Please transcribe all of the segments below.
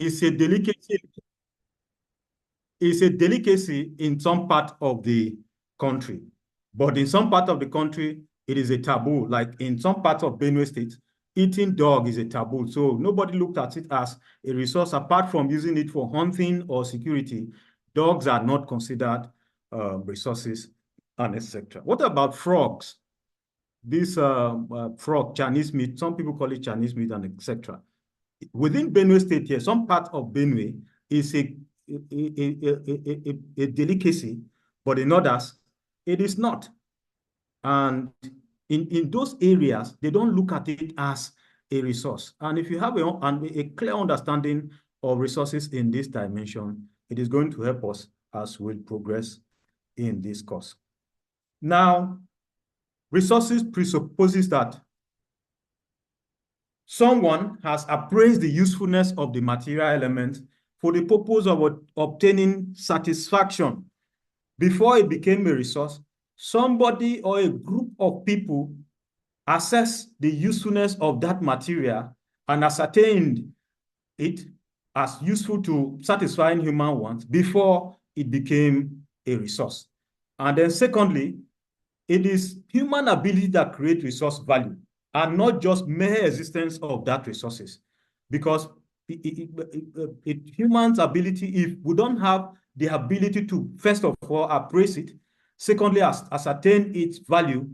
It's a delicacy. It's a delicacy in some part of the country, but in some part of the country, it is a taboo. Like in some parts of Benue State, eating dog is a taboo. So nobody looked at it as a resource apart from using it for hunting or security. Dogs are not considered resources and etc. What about frogs? This frog, Chinese meat, some people call it Chinese meat and etc. Within Benue State here, some part of Benue is a delicacy, but in others, it is not. And in those areas, they don't look at it as a resource. And if you have a clear understanding of resources in this dimension, it is going to help us as we progress in this course. Now, resources presupposes that someone has appraised the usefulness of the material element for the purpose of obtaining satisfaction. Before it became a resource, somebody or a group of people assessed the usefulness of that material and ascertained it as useful to satisfying human wants before it became a resource. And then secondly, it is human ability that creates resource value and not just mere existence of that resources. Because humans' ability, if we don't have the ability to, first of all, appraise it, secondly, ascertain its value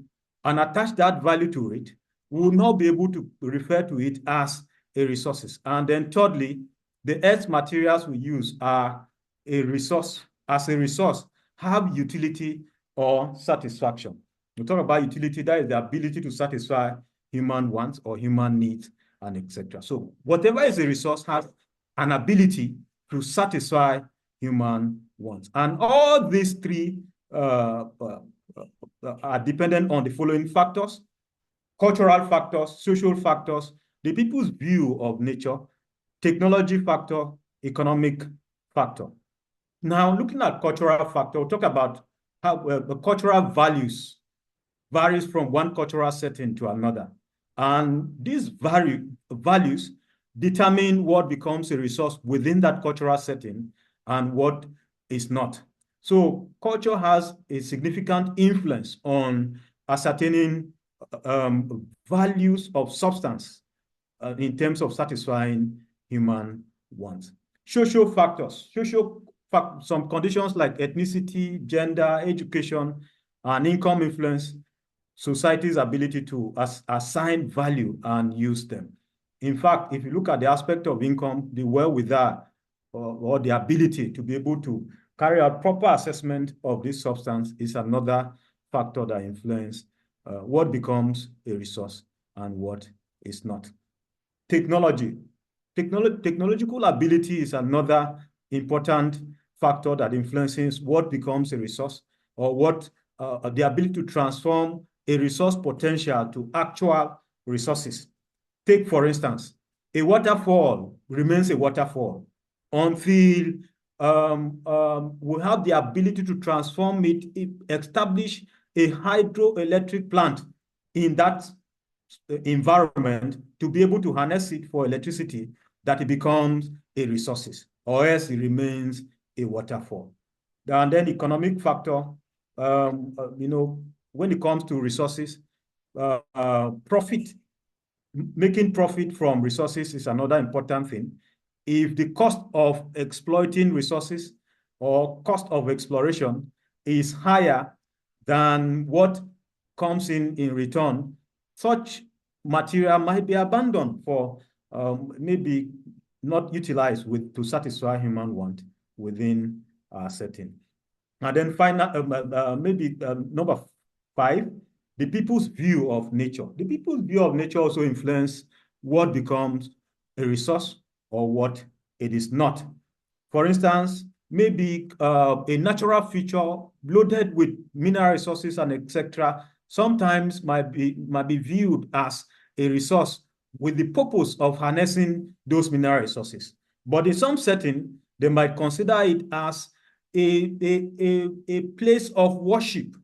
and attach that value to it, we will not be able to refer to it as a resources. And then thirdly, the earth materials we use are a resource, as a resource, have utility or satisfaction. We talk about utility, that is the ability to satisfy human wants or human needs and etc. So whatever is a resource has an ability to satisfy human wants. And all these three are dependent on the following factors: cultural factors, social factors, the people's view of nature, technology factor, economic factor. Now, looking at cultural factor, we'll talk about how the cultural values varies from one cultural setting to another. And these values determine what becomes a resource within that cultural setting and what is not. So culture has a significant influence on ascertaining values of substance in terms of satisfying human wants. Social factors, some conditions like ethnicity, gender, education, and income influence society's ability to assign value and use them. In fact, if you look at the aspect of income, the wherewithal or the ability to be able to carry out proper assessment of this substance is another factor that influences what becomes a resource and what is not. Technological ability is another important factor that influences what becomes a resource or what the ability to transform a resource potential to actual resources. Take, for instance, a waterfall remains a waterfall until we have the ability to transform it, establish a hydroelectric plant in that environment to be able to harness it for electricity, that it becomes a resources, or else it remains a waterfall. And then economic factor, when it comes to resources, profit, making profit from resources is another important thing. If the cost of exploiting resources or cost of exploration is higher than what comes in return, such material might be abandoned for maybe not utilized to satisfy human want within a setting. And then number 5, the people's view of nature. The people's view of nature also influence what becomes a resource or what it is not. For instance, maybe a natural feature loaded with mineral resources and etc. sometimes might be viewed as a resource with the purpose of harnessing those mineral resources. But in some setting, they might consider it as a place of worship,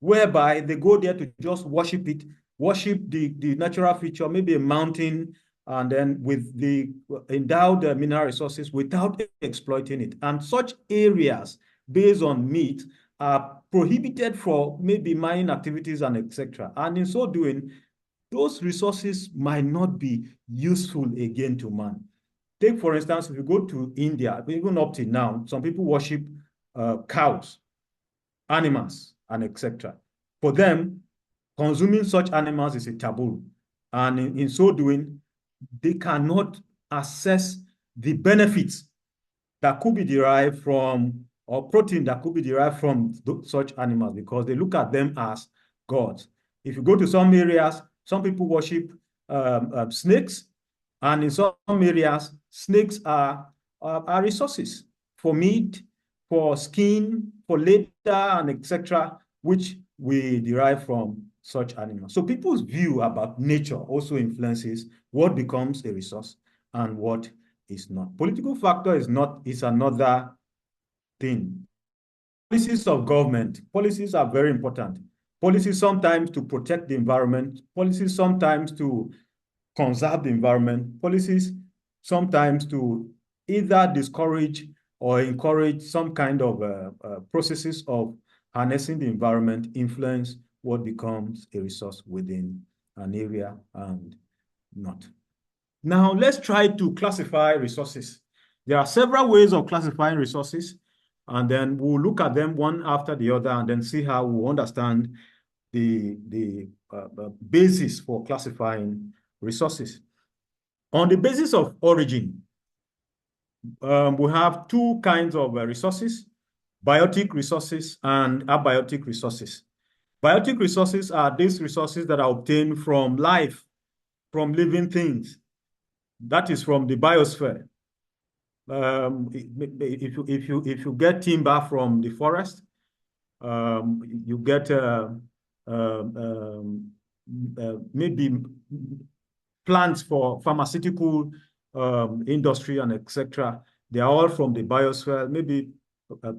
whereby they go there to just worship it, worship the natural feature, maybe a mountain, and then with the endowed mineral resources without exploiting it. And such areas based on meat are prohibited for maybe mining activities and etc. And in so doing, those resources might not be useful again to man. Take, for instance, if you go to India, even up till now, some people worship cows, animals, and etc. For them, consuming such animals is a taboo. And in so doing, they cannot assess the benefits that could be derived from, or protein that could be derived from such animals, because they look at them as gods. If you go to some areas, some people worship snakes, and in some areas, snakes are resources for meat, for skin, for leather, and etc., which we derive from such animals. So people's view about nature also influences what becomes a resource and what is not. Political factor is another thing. Policies of government. Policies are very important. Policies sometimes to protect the environment, policies sometimes to conserve the environment, policies sometimes to either discourage or encourage some kind of processes of harnessing the environment, influence what becomes a resource within an area and not. Now, let's try to classify resources. There are several ways of classifying resources, and then we'll look at them one after the other and then see how we understand the basis for classifying resources. On the basis of origin, we have two kinds of resources: biotic resources and abiotic resources. Biotic resources are these resources that are obtained from life, from living things. That is from the biosphere. If you get timber from the forest, you get maybe plants for pharmaceutical industry and etc. They are all from the biosphere. Maybe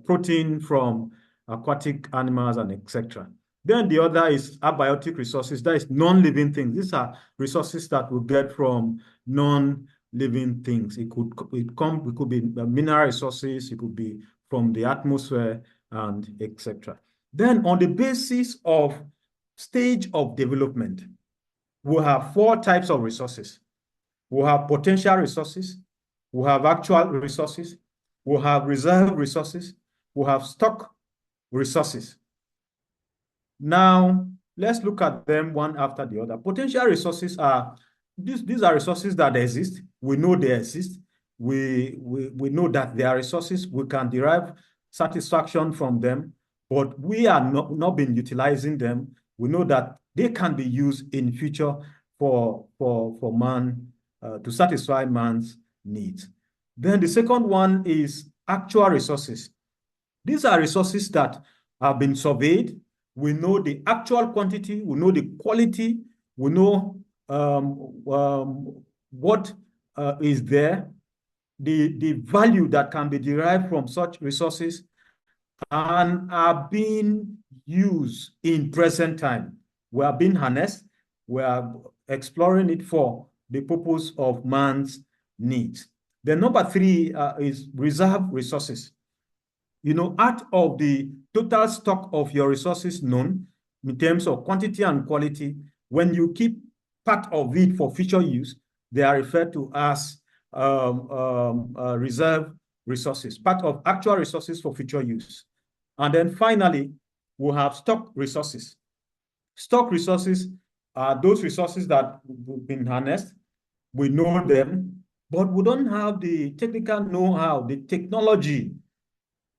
protein from aquatic animals and etc. Then the other is abiotic resources. That is non-living things. These are resources that we get from non-living things. It could be mineral resources. It could be from the atmosphere and etc. Then on the basis of stage of development, we have four types of resources. We have potential resources. We have actual resources. We have reserve resources. We have stock resources. Now, let's look at them one after the other. Potential resources are, these are resources that exist. We know they exist. We know that they are resources. We can derive satisfaction from them, but we are not been utilizing them. We know that they can be used in future for man, to satisfy man's needs. Then the second one is actual resources. These are resources that have been surveyed. We know the actual quantity, we know the quality, we know what is there, the value that can be derived from such resources, and are being used in present time. We are being harnessed, we are exploring it for the purpose of man's needs. Then number three is reserve resources. You know, out of the total stock of your resources known in terms of quantity and quality, when you keep part of it for future use, they are referred to as reserve resources, part of actual resources for future use. And then finally, we have stock resources. Stock resources are those resources that have been harnessed. We know them, but we don't have the technical know-how, the technology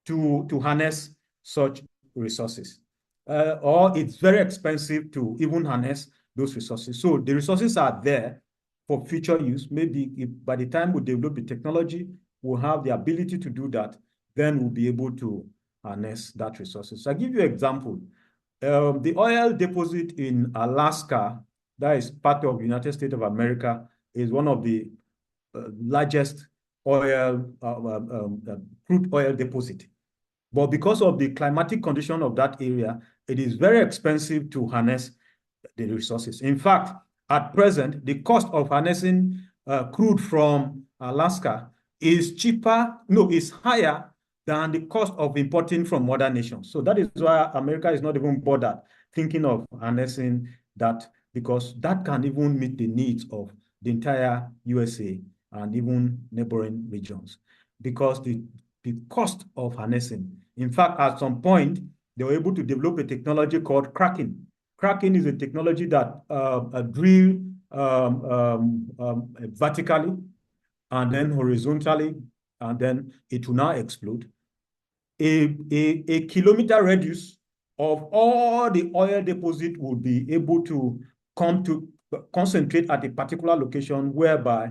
to harness such resources. Or it's very expensive to even harness those resources. So the resources are there for future use. Maybe if by the time we develop the technology, we'll have the ability to do that, then we'll be able to harness that resources. So I'll give you an example. The oil deposit in Alaska, that is part of the United States of America, is one of the largest oil, crude oil deposit. But because of the climatic condition of that area, it is very expensive to harness the resources. In fact, at present, the cost of harnessing crude from Alaska is cheaper, no, is higher than the cost of importing from other nations. So that is why America is not even bothered thinking of harnessing that, because that can even meet the needs of the entire USA and even neighboring regions, because the cost of harnessing. In fact, at some point, they were able to develop a technology called cracking. Cracking is a technology that drill vertically and then horizontally, and then it will now explode. A kilometer radius of all the oil deposit would be able to come to concentrate at a particular location whereby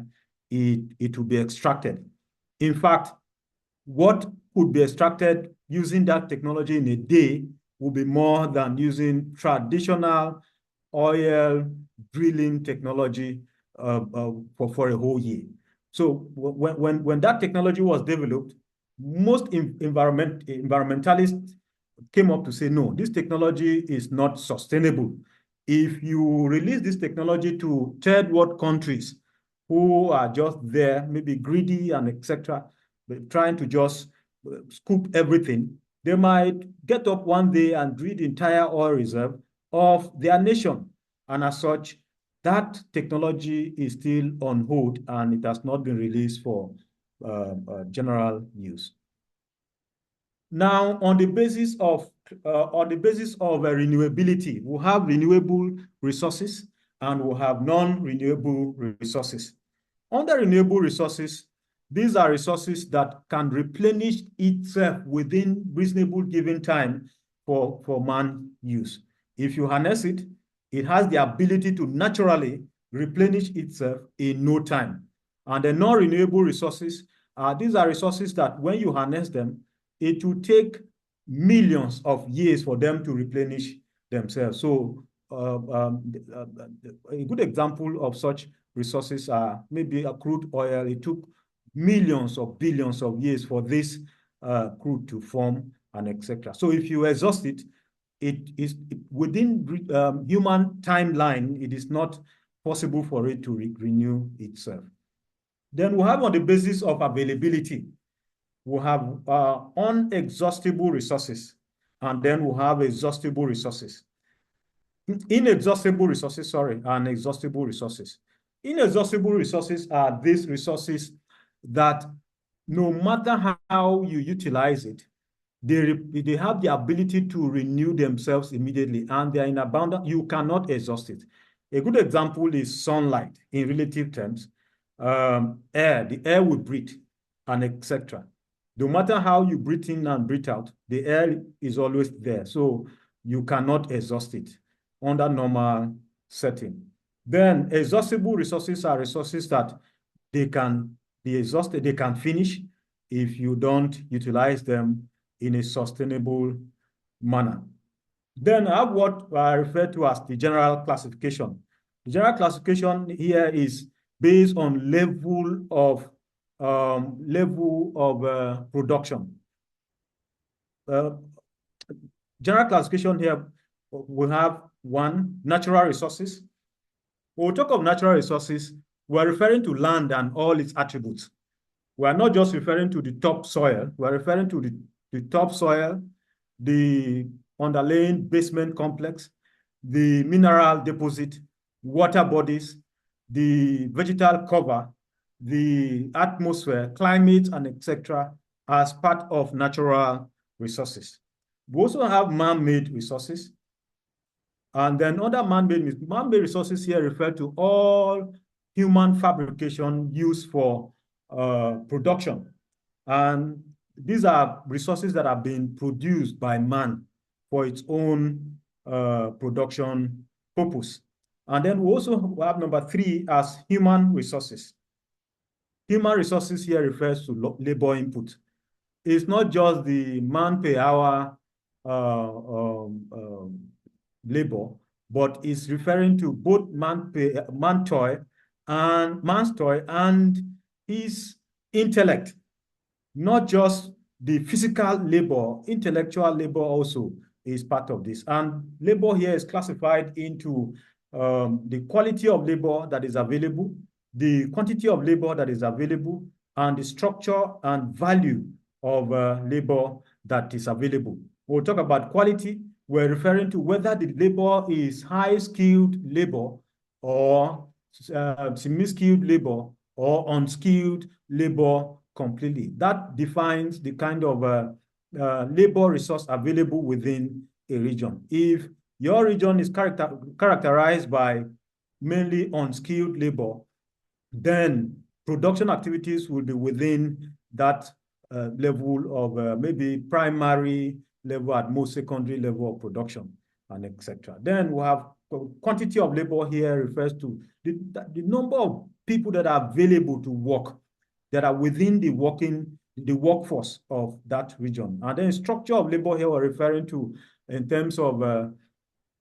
it will be extracted. In fact, what could be extracted using that technology in a day will be more than using traditional oil drilling technology for a whole year. So when that technology was developed, most environmentalists came up to say, no, this technology is not sustainable. If you release this technology to third world countries who are just there, maybe greedy and etc., trying to just scoop everything, they might get up one day and drill the entire oil reserve of their nation. And as such, that technology is still on hold and it has not been released for general use. Now, on the basis of renewability, we have renewable resources and we have non-renewable resources. Under renewable resources, these are resources that can replenish itself within reasonable given time for man use. If you harness it, it has the ability to naturally replenish itself in no time. And the non-renewable resources, these are resources that when you harness them, it will take millions of years for them to replenish themselves. So a good example of such resources are maybe a crude oil. It took millions of billions of years for this crude to form and etc. So if you exhaust it, it is within human timeline, it is not possible for it to renew itself. Then we have on the basis of availability, we have unexhaustible resources, and then we have exhaustible resources. Inexhaustible resources, sorry, and exhaustible resources. Inexhaustible resources are these resources that no matter how you utilize it, they have the ability to renew themselves immediately, and they are in abundance. You cannot exhaust it. A good example is sunlight in relative terms. Air, the air we breathe, and etc. No matter how you breathe in and breathe out, the air is always there. So you cannot exhaust it under normal setting. Then exhaustible resources are resources that they can be exhausted, they can finish if you don't utilize them in a sustainable manner. Then I have what I refer to as the general classification. The general classification here is based on level of production. General classification here, we have one, natural resources. When we talk of natural resources, we're referring to land and all its attributes. We're not just referring to the topsoil, we're referring to the topsoil, the underlying basement complex, the mineral deposit, water bodies, the vegetal cover, the atmosphere, climate, and etc. as part of natural resources. We also have man-made resources. And then other man-made resources here refer to all human fabrication used for production. And these are resources that have been produced by man for its own production purpose. And then we also have number 3 as human resources. Human resources here refers to labor input. It's not just the man per hour labor, but it's referring to both man's toil and his intellect, not just the physical labor, intellectual labor also is part of this. And labor here is classified into the quality of labor that is available, the quantity of labor that is available, and the structure and value of labor that is available. We'll talk about quality. We're referring to whether the labor is high-skilled labor or semi-skilled labor or unskilled labor completely. That defines the kind of labor resource available within a region. If your region is characterized by mainly unskilled labor, then production activities will be within that level of maybe primary level, at most secondary level of production, and etc. Then we have quantity of labor here refers to the number of people that are available to work, that are within the workforce of that region. And then structure of labor here we're referring to in terms of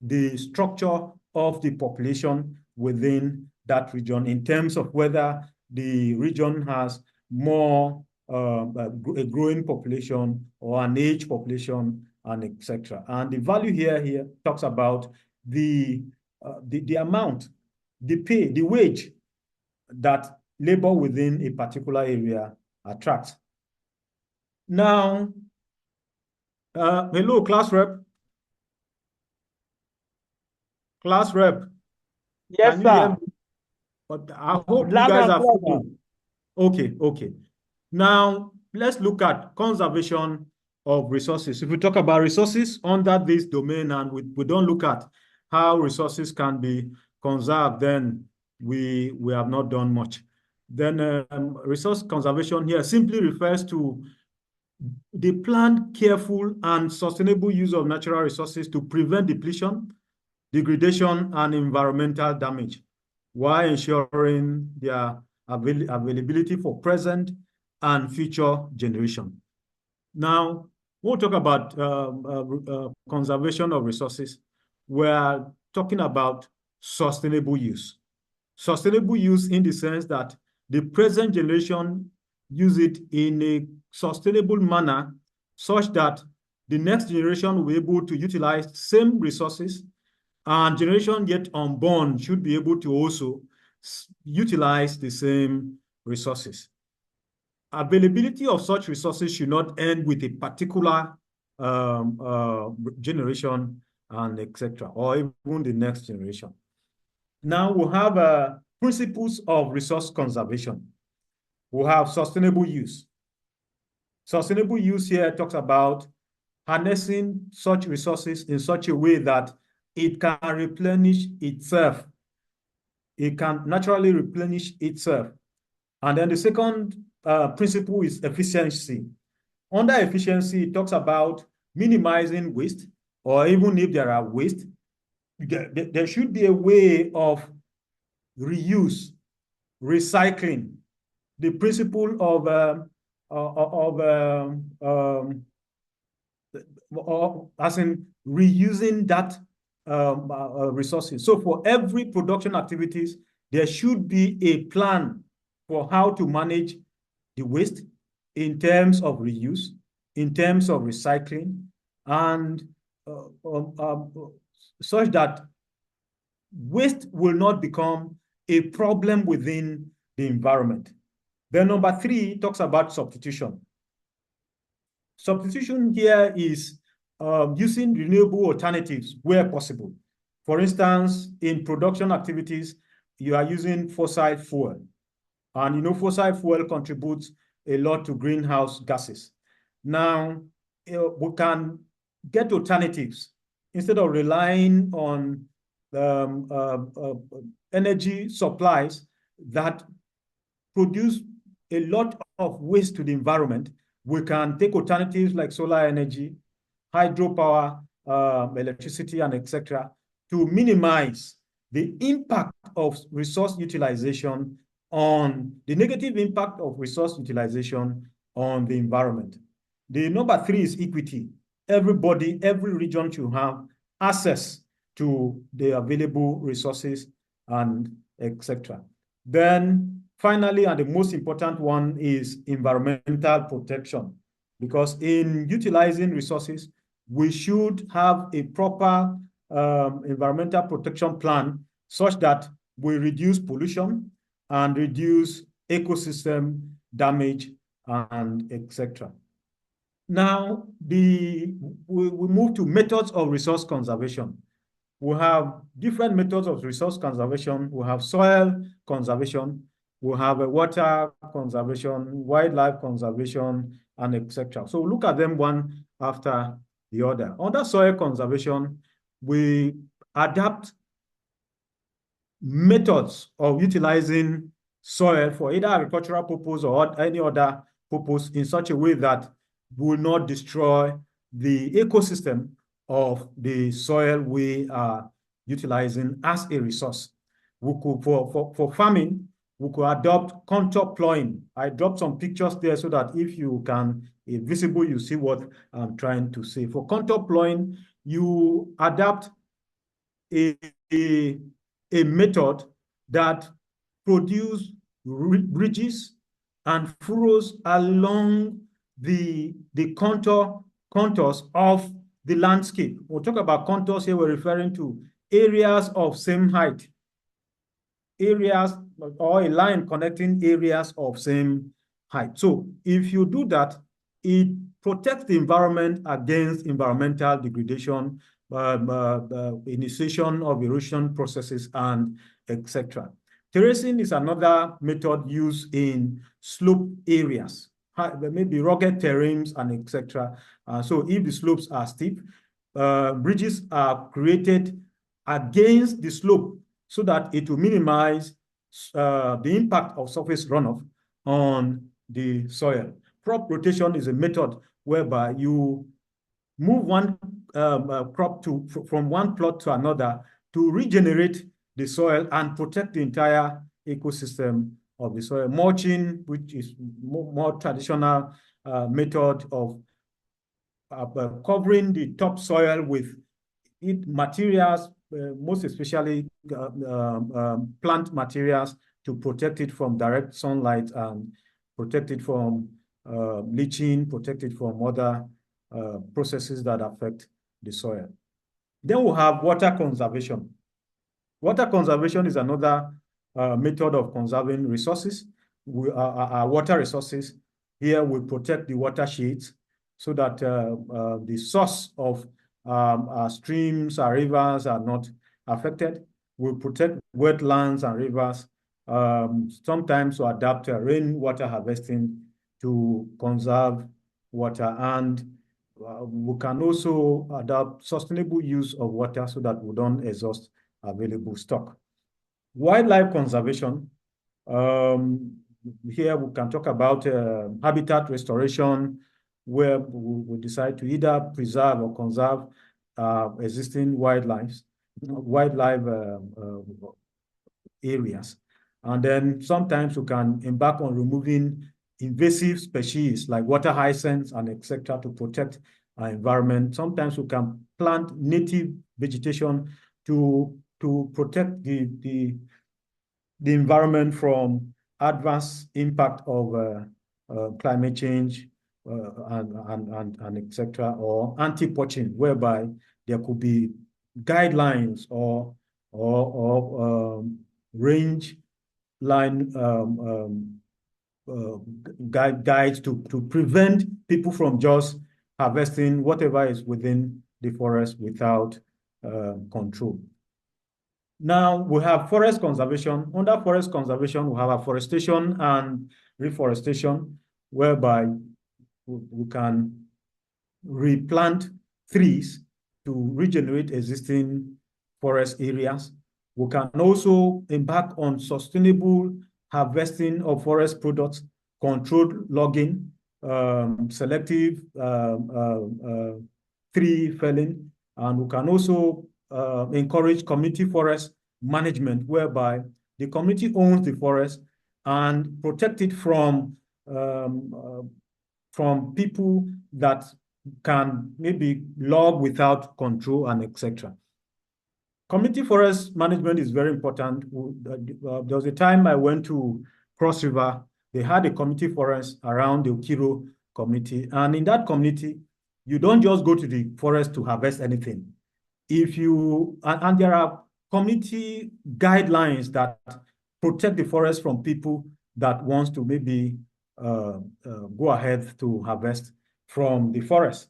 the structure of the population within that region, in terms of whether the region has more a growing population or an aged population, and etc. And the value here talks about the amount, the pay, the wage that labor within a particular area attracts. Now, hello, class rep. Class rep. Yes, can you hear sir. me? But I hope you guys are following. Okay. Now, let's look at conservation of resources. If we talk about resources under this domain and we don't look at how resources can be conserved, then we have not done much. Then resource conservation here simply refers to the planned, careful, and sustainable use of natural resources to prevent depletion, degradation, and environmental damage, while ensuring their availability for present and future generation. Now, we'll talk about conservation of resources. We're talking about sustainable use. Sustainable use in the sense that the present generation use it in a sustainable manner such that the next generation will be able to utilize same resources, and generation yet unborn should be able to also utilize the same resources. Availability of such resources should not end with a particular generation and etc., or even the next generation. Now we have principles of resource conservation. We have sustainable use. Sustainable use here talks about harnessing such resources in such a way that it can replenish itself. It can naturally replenish itself. And then the second principle is efficiency. Under efficiency, it talks about minimizing waste, or even if there are waste, there should be a way of reuse, recycling, the principle as in reusing that resources. So for every production activities, there should be a plan for how to manage the waste in terms of reuse, in terms of recycling, and such that waste will not become a problem within the environment. Then number 3 talks about substitution. Substitution here is using renewable alternatives where possible. For instance, in production activities, you are using fossil fuel. And you know, fossil fuel contributes a lot to greenhouse gases. Now, we can get alternatives instead of relying on energy supplies that produce a lot of waste to the environment. We can take alternatives like solar energy, hydropower, electricity, and etc., to minimize the impact of resource utilization on the negative impact of resource utilization on the environment. The number 3 is equity. Everybody, every region should have access to the available resources and etc. Then finally, and the most important one, is environmental protection, because in utilizing resources, we should have a proper environmental protection plan such that we reduce pollution, and reduce ecosystem damage and etc. Now, we move to methods of resource conservation. We have different methods of resource conservation. We have soil conservation, we have a water conservation, wildlife conservation, and etc. So look at them one after the other. Under soil conservation, we adapt methods of utilizing soil for either agricultural purpose or any other purpose in such a way that will not destroy the ecosystem of the soil we are utilizing as a resource. We could, for farming, we could adopt contour plowing. I dropped some pictures there so that if you can, if visible, you see what I'm trying to say. For contour plowing, you adapt a method that produce bridges and furrows along the contours of the landscape. We'll talk about contours here. We're referring to areas of same height, areas or a line connecting areas of same height. So if you do that, it protects the environment against environmental degradation, initiation of erosion processes, and etc. Terracing is another method used in slope areas, maybe rugged terrains and etc. So if the slopes are steep, bridges are created against the slope so that it will minimize the impact of surface runoff on the soil. Crop rotation is a method whereby you move one crop from one plot to another to regenerate the soil and protect the entire ecosystem of the soil. Mulching, which is more traditional method of covering the topsoil with materials, most especially plant materials, to protect it from direct sunlight and protect it from leaching, protect it from other processes that affect the soil. Then we have water conservation. Water conservation is another method of conserving resources. Our water resources. Here we protect the watersheds so that the source of our streams, our rivers are not affected. We protect wetlands and rivers. Sometimes we adapt rainwater harvesting to conserve water, and we can also adopt sustainable use of water so that we don't exhaust available stock. Wildlife conservation. Here we can talk about habitat restoration, where we decide to either preserve or conserve existing wildlife areas. And then sometimes we can embark on removing invasive species like water hyacinths and etc. to protect our environment. Sometimes we can plant native vegetation to protect the environment from adverse impact of climate change and etc. or anti-poaching, whereby there could be guidelines or range line guides to prevent people from just harvesting whatever is within the forest without control. Now we have forest conservation. Under forest conservation, we have afforestation and reforestation, whereby we can replant trees to regenerate existing forest areas. We can also embark on sustainable harvesting of forest products, controlled logging, selective tree felling, and we can also encourage community forest management, whereby the community owns the forest and protect it from people that can maybe log without control and etc. Community forest management is very important. There was a time I went to Cross River. They had a community forest around the Okiro community. And in that community, you don't just go to the forest to harvest anything. And there are community guidelines that protect the forest from people that wants to maybe go ahead to harvest from the forest.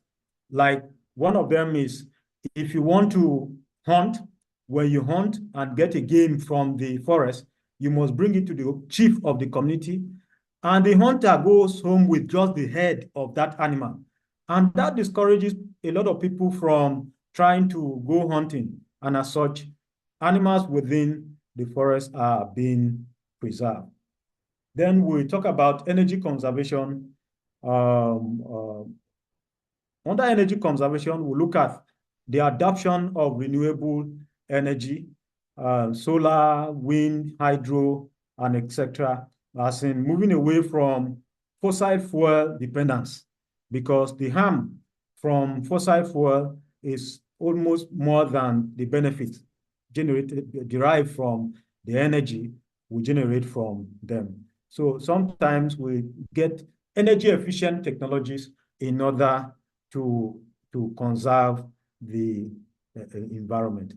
Like one of them is, if you want to hunt, when you hunt and get a game from the forest, you must bring it to the chief of the community, and the hunter goes home with just the head of that animal. And that discourages a lot of people from trying to go hunting. And as such, animals within the forest are being preserved. Then we talk about energy conservation. Under energy conservation, we look at the adoption of renewable energy, solar, wind, hydro, and etc., as in moving away from fossil fuel dependence, because the harm from fossil fuel is almost more than the benefits derived from the energy we generate from them. So sometimes we get energy efficient technologies in order to conserve the environment.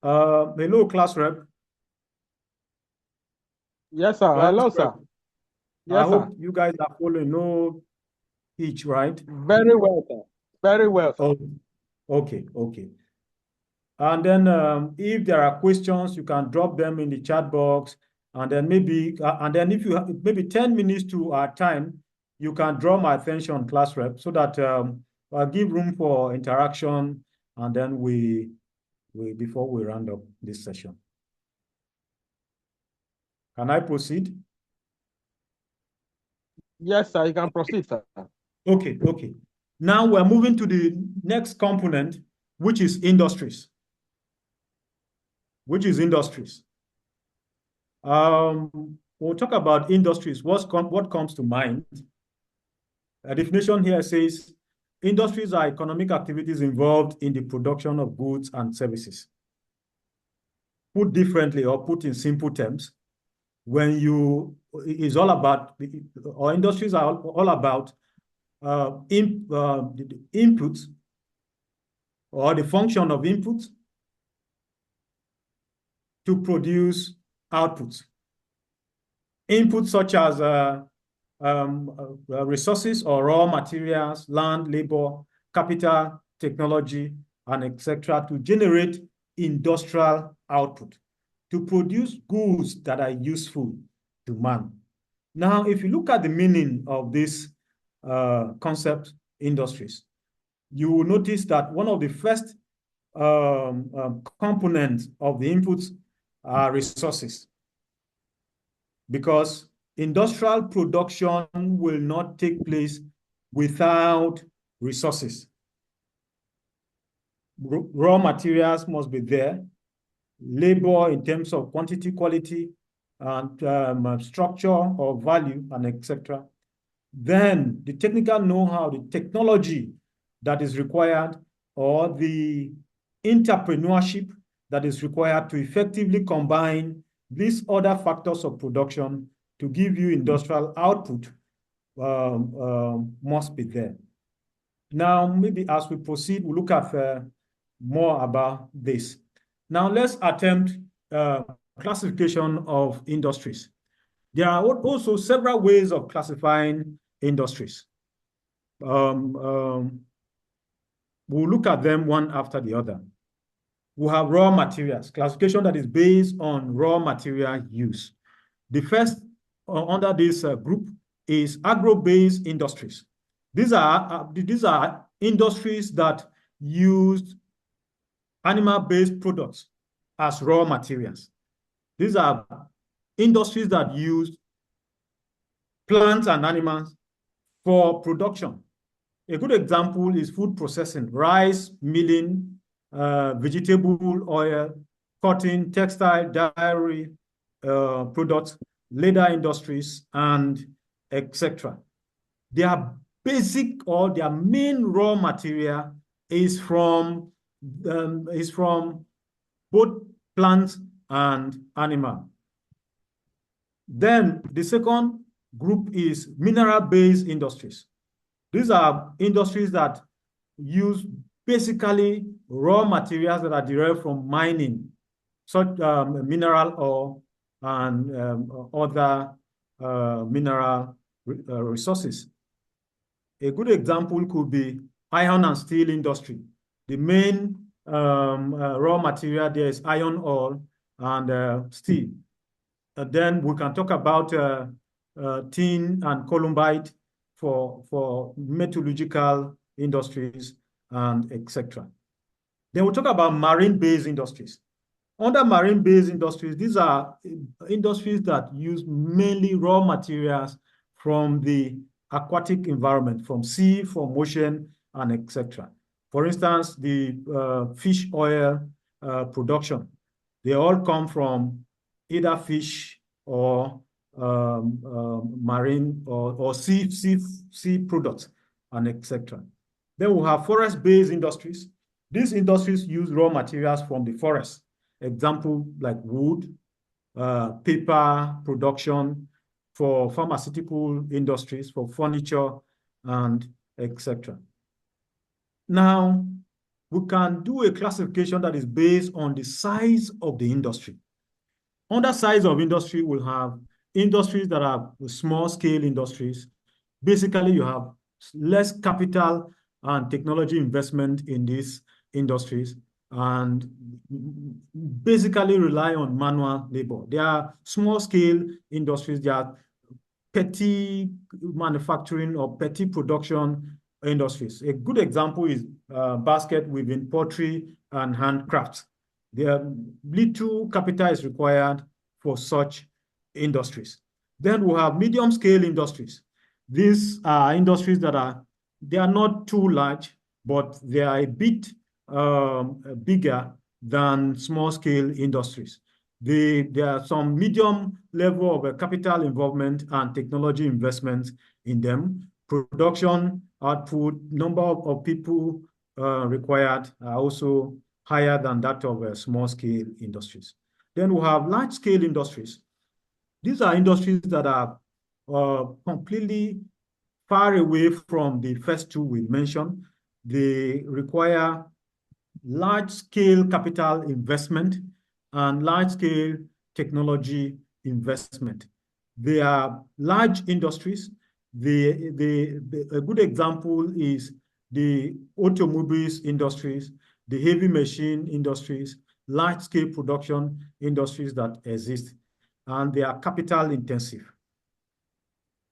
Hello, class rep. Yes, sir. Class Hello, rep. sir. I Yes, sir. hope you guys are following. No hitch, right? Very well, sir. Very well, sir. Oh, okay, okay. And then if there are questions, you can drop them in the chat box. And then maybe, if you have maybe 10 minutes to our time, you can draw my attention, class rep, so that I'll give room for interaction, and then we before we round up this session. Can I proceed? Yes, sir. You can proceed, sir. Okay, okay. Now we're moving to the next component, which is industries. We'll talk about industries. What comes to mind? A definition here says, industries are economic activities involved in the production of goods and services. Put differently, or put in simple terms, when you is all about, or industries are all about the inputs, or the function of inputs to produce outputs. Inputs such as resources or raw materials, land, labor, capital, technology, and etc., to generate industrial output, to produce goods that are useful to man. Now, if you look at the meaning of this concept, industries, you will notice that one of the first components of the inputs are resources, because industrial production will not take place without resources. Raw materials must be there, labor in terms of quantity, quality, and structure or value, and etc. Then the technical know-how, the technology that is required, or the entrepreneurship that is required to effectively combine these other factors of production to give you industrial output must be there. Now, maybe as we proceed, we'll look at more about this. Now, let's attempt classification of industries. There are also several ways of classifying industries. We'll look at them one after the other. We have raw materials, classification that is based on raw material use. The first under this group is agro-based industries. These are industries that use animal-based products as raw materials. These are industries that use plants and animals for production. A good example is food processing, rice, milling, vegetable oil, cotton, textile, dairy products, leather industries, and etc. Their basic or their main raw material is from both plants and animal. Then the second group is mineral-based industries. These are industries that use basically raw materials that are derived from mining such mineral ore and other mineral resources. A good example could be iron and steel industry. The main raw material there is iron ore and steel. Then we can talk about tin and columbite for metallurgical industries and etc. Then we'll talk about marine-based industries. Under marine-based industries, these are industries that use mainly raw materials from the aquatic environment, from sea, from ocean, and etc. For instance, the fish oil production, they all come from either fish or marine or sea products and etc. Then we have forest-based industries. These industries use raw materials from the forest. Example like wood, paper production for pharmaceutical industries, for furniture, and etc. Now, we can do a classification that is based on the size of the industry. Under size of industry, we'll have industries that are small-scale industries. Basically, you have less capital and technology investment in these industries and basically rely on manual labor. They are small-scale industries. They are petty manufacturing or petty production industries. A good example is basket weaving, pottery, and handcrafts. Little capital is required for such industries. Then we have medium-scale industries. These are industries that they are not too large, but they are a bit bigger than small-scale industries. There are some medium level of capital involvement and technology investment in them. Production, output, number of people required are also higher than that of small-scale industries. Then we have large-scale industries. These are industries that are completely far away from the first two we mentioned. They require large-scale capital investment and large-scale technology investment. They are large industries. A good example is the automobiles industries, the heavy machine industries, large-scale production industries that exist, and they are capital intensive.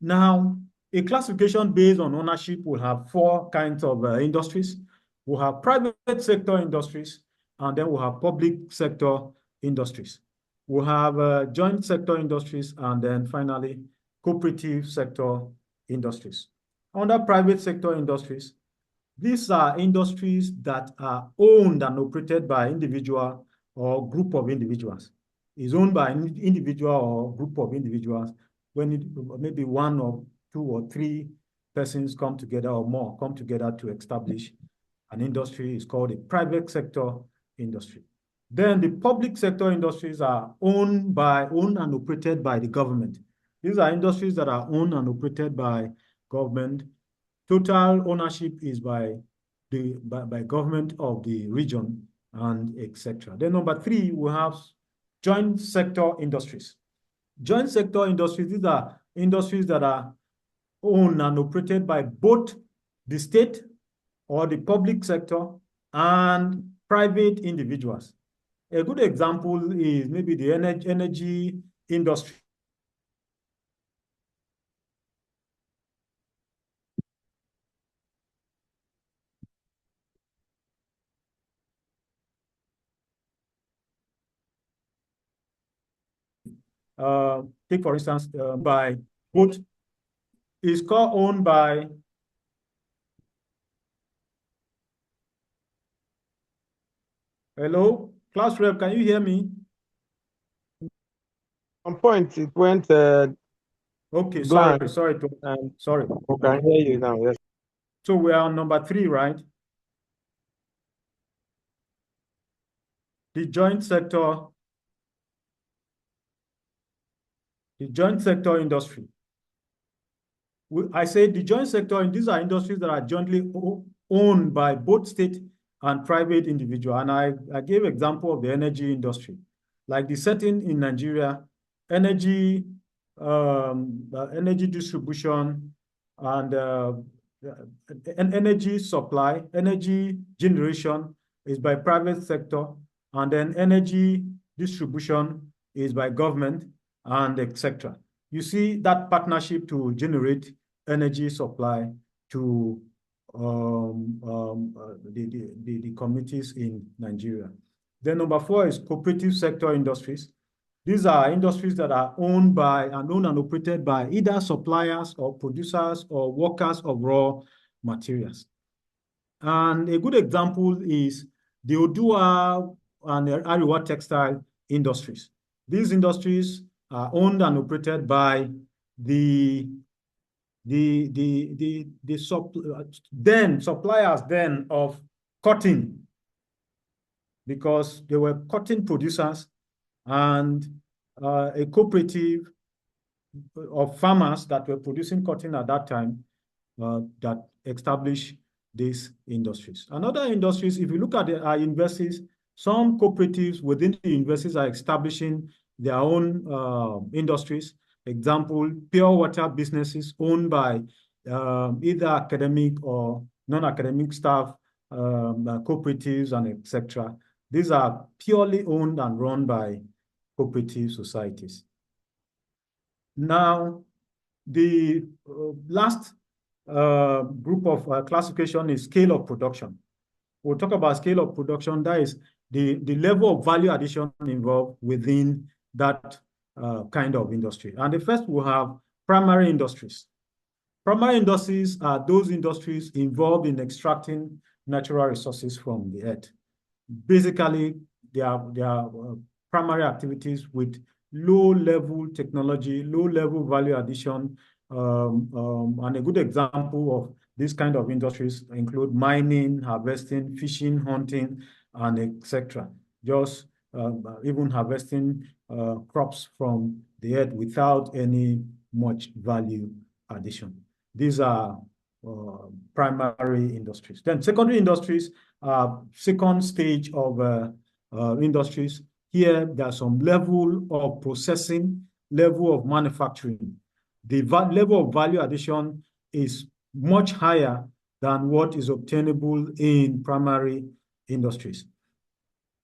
Now, a classification based on ownership will have four kinds of industries. We'll have private sector industries, and then we'll have public sector industries. We'll have joint sector industries, and then finally, cooperative sector industries. Under private sector industries, these are industries that are owned and operated by individual or group of individuals. It's owned by an individual or group of individuals when maybe one or two or three persons come together or more come together to establish an industry. Is called a private sector industry. Then the public sector industries are owned and operated by the government. These are industries that are owned and operated by government. Total ownership is by government of the region and etc. Then number three, we have joint sector industries. Joint sector industries, these are industries that are owned and operated by both the state or the public sector and private individuals. A good example is maybe the energy industry. Take for instance, by both is co-owned by hello, class rep, can you hear me? On point, it went okay, sorry, blank. sorry. I can hear you now, yes. So we are on number three, right? The joint sector industry. I say the joint sector, and these are industries that are jointly owned by both state and private individual. And I gave example of the energy industry. like the setting in Nigeria, energy, energy distribution, and energy supply, energy generation is by private sector, and then energy distribution is by government, and etc. You see that partnership to generate energy supply to the communities in Nigeria. Then number 4 is cooperative sector industries. These are industries that are owned by and owned and operated by either suppliers or producers or workers of raw materials. And a good example is the Odua and the Ariwa textile industries. These industries are owned and operated by the suppliers then of cotton, because they were cotton producers, and a cooperative of farmers that were producing cotton at that time that established these industries. And other industries, if you look at our universities, some cooperatives within the universities are establishing their own industries. Example, pure water businesses owned by either academic or non-academic staff, cooperatives, and etc. These are purely owned and run by cooperative societies. Now, the last group of classification is scale of production. We'll talk about scale of production. That is the level of value addition involved within that kind of industry. And the first we'll have primary industries. Primary industries are those industries involved in extracting natural resources from the earth. Basically, they are primary activities with low-level technology, low-level value addition, and a good example of this kind of industries include mining, harvesting, fishing, hunting, and etc. Just even harvesting crops from the earth without any much value addition. These are primary industries. Then secondary industries are second stage of industries. Here, there's some level of processing, level of manufacturing. The level of value addition is much higher than what is obtainable in primary industries.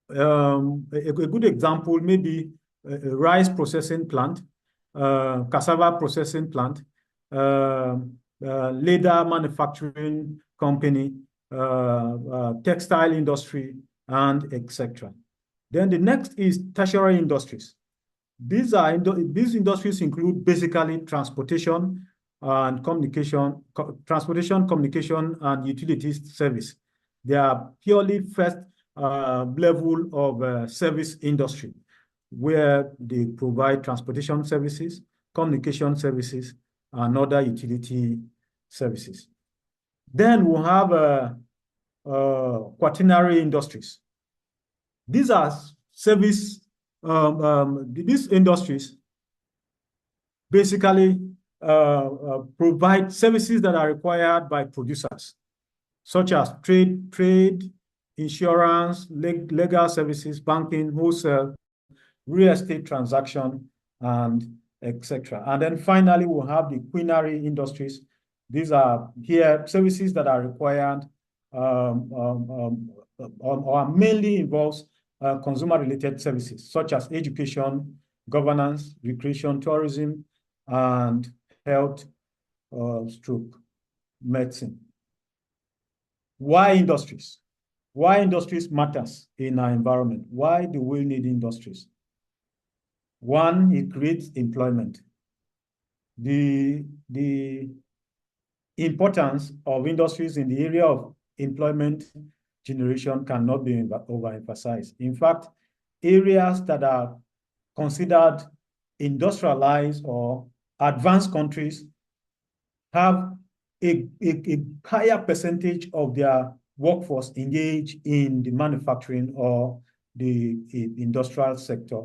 A good example may be a rice processing plant, cassava processing plant, leather manufacturing company, textile industry, and etc. Then the next is tertiary industries. These industries include basically transportation and communication, and utilities service. They are purely first level of service industry, where they provide transportation services, communication services, and other utility services. Then we'll have quaternary industries. These are service, these industries basically provide services that are required by producers, such as trade, insurance, legal services, banking, wholesale, real estate transaction, and etc. And then finally, we'll have the quinary industries. These are here services that are required or mainly involves consumer-related services, such as education, governance, recreation, tourism, and health stroke medicine. Why industries? Why industries matters in our environment? Why do we need industries? One, it creates employment. The importance of industries in the area of employment generation cannot be overemphasized. In fact, areas that are considered industrialized or advanced countries have a higher percentage of their workforce engaged in the manufacturing or the industrial sector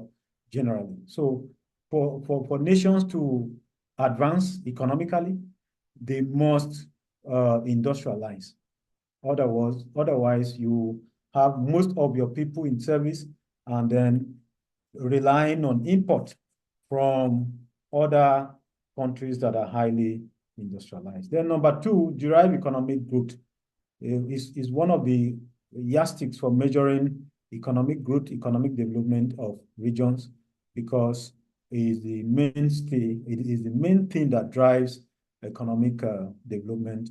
generally. So for nations to advance economically, they must industrialize. Otherwise, you have most of your people in service, and then relying on import from other countries that are highly industrialized. Then number two, derived economic growth is one of the yardsticks for measuring economic growth, economic development of regions, because it is the mainstay, it is the main thing that drives economic development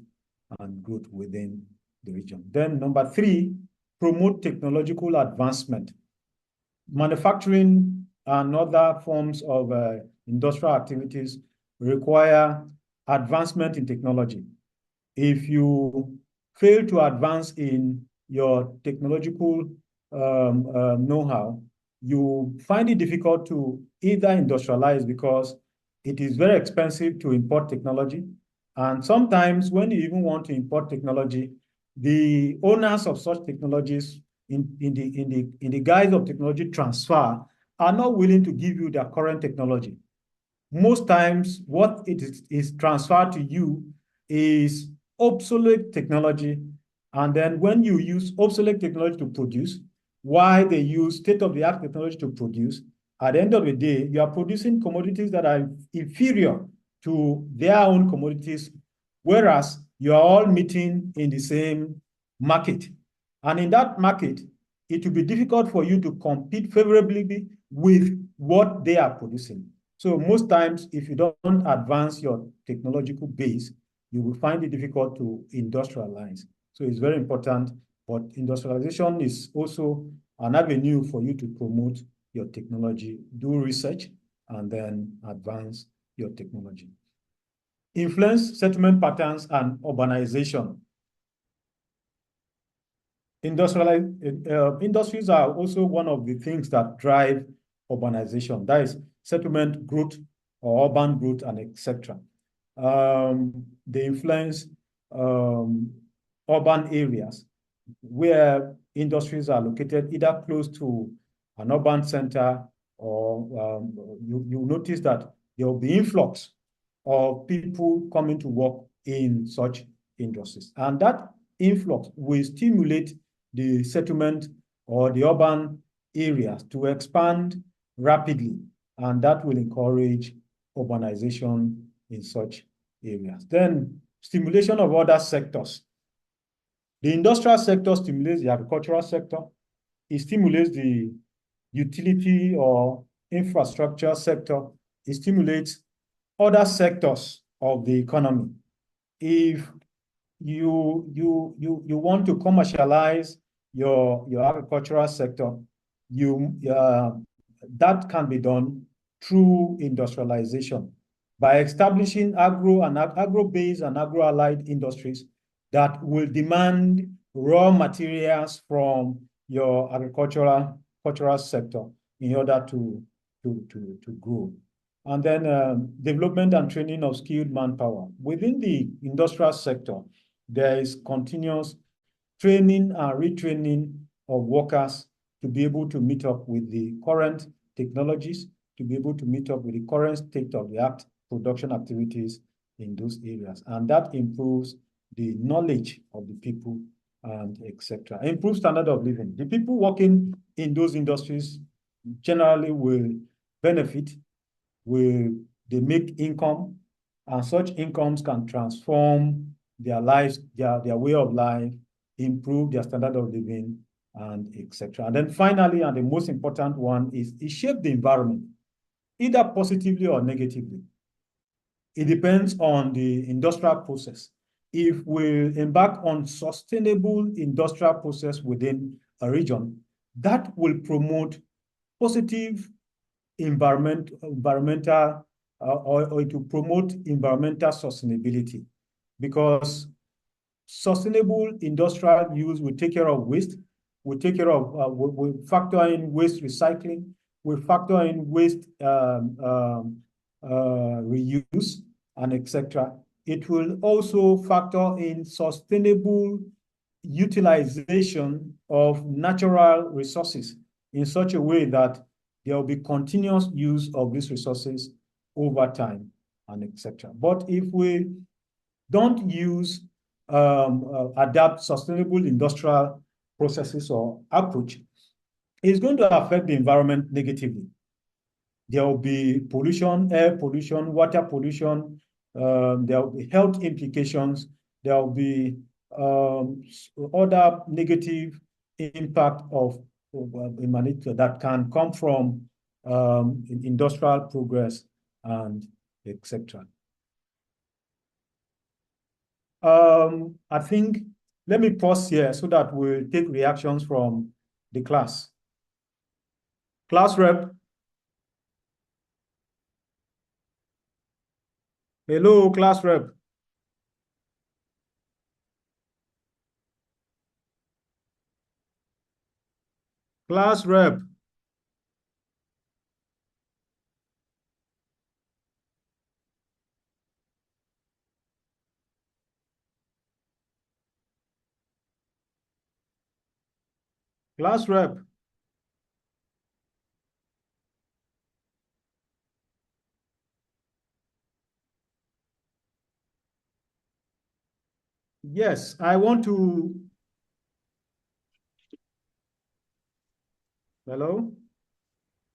and growth within the region. Then number three, promote technological advancement. Manufacturing and other forms of industrial activities require advancement in technology. If you fail to advance in your technological know-how, you find it difficult to either industrialize because it is very expensive to import technology. And sometimes when you even want to import technology, the owners of such technologies in the guise of technology transfer are not willing to give you their current technology. Most times what it is transferred to you is obsolete technology. And then when you use obsolete technology to produce, while they use state-of-the-art technology to produce, at the end of the day, you are producing commodities that are inferior to their own commodities, whereas you are all meeting in the same market. And in that market, it will be difficult for you to compete favorably with what they are producing. So most times, if you don't advance your technological base, you will find it difficult to industrialize. So it's very important, but industrialization is also an avenue for you to promote your technology, do research, and then advance your technology. Influence settlement patterns and urbanization. Industries are also one of the things that drive urbanization. That is settlement growth or urban growth and etc. They influence urban areas where industries are located either close to an urban center, or you notice that there will be influx of people coming to work in such industries. And that influx will stimulate the settlement or the urban areas to expand rapidly, and that will encourage urbanization in such areas. Then stimulation of other sectors. The industrial sector stimulates the agricultural sector. It stimulates the utility or infrastructure sector. It stimulates other sectors of the economy. If you want to commercialize your agricultural sector, that can be done through industrialization by establishing agro-based and agro-allied industries that will demand raw materials from your agricultural sector in order to grow. And then development and training of skilled manpower. Within the industrial sector, there is continuous training and retraining of workers to be able to meet up with the current technologies, to be able to meet up with the current state-of-the-art production activities in those areas. And that improves the knowledge of the people and etc. Improves standard of living. The people working in those industries generally will benefit. They make income, and such incomes can transform their lives, their way of life, improve their standard of living, and etc. And then finally, and the most important one, is it shapes the environment, either positively or negatively. It depends on the industrial process. If we embark on sustainable industrial process within a region, that will promote positive environmental or to promote environmental sustainability, because sustainable industrial use will take care of waste, will take care of, will factor in waste recycling, will factor in waste reuse, and etc. It will also factor in sustainable utilization of natural resources in such a way that there will be continuous use of these resources over time, and etc. But if we don't adapt sustainable industrial processes or approach, It's going to affect the environment negatively. There will be pollution, air pollution, water pollution. There will be health implications. There will be other negative impact of that can come from industrial progress and etc. I think let me pause here so that we'll take reactions from the class. Class rep. Hello, class rep. Class rep. Class rep. Yes, I want to. Hello?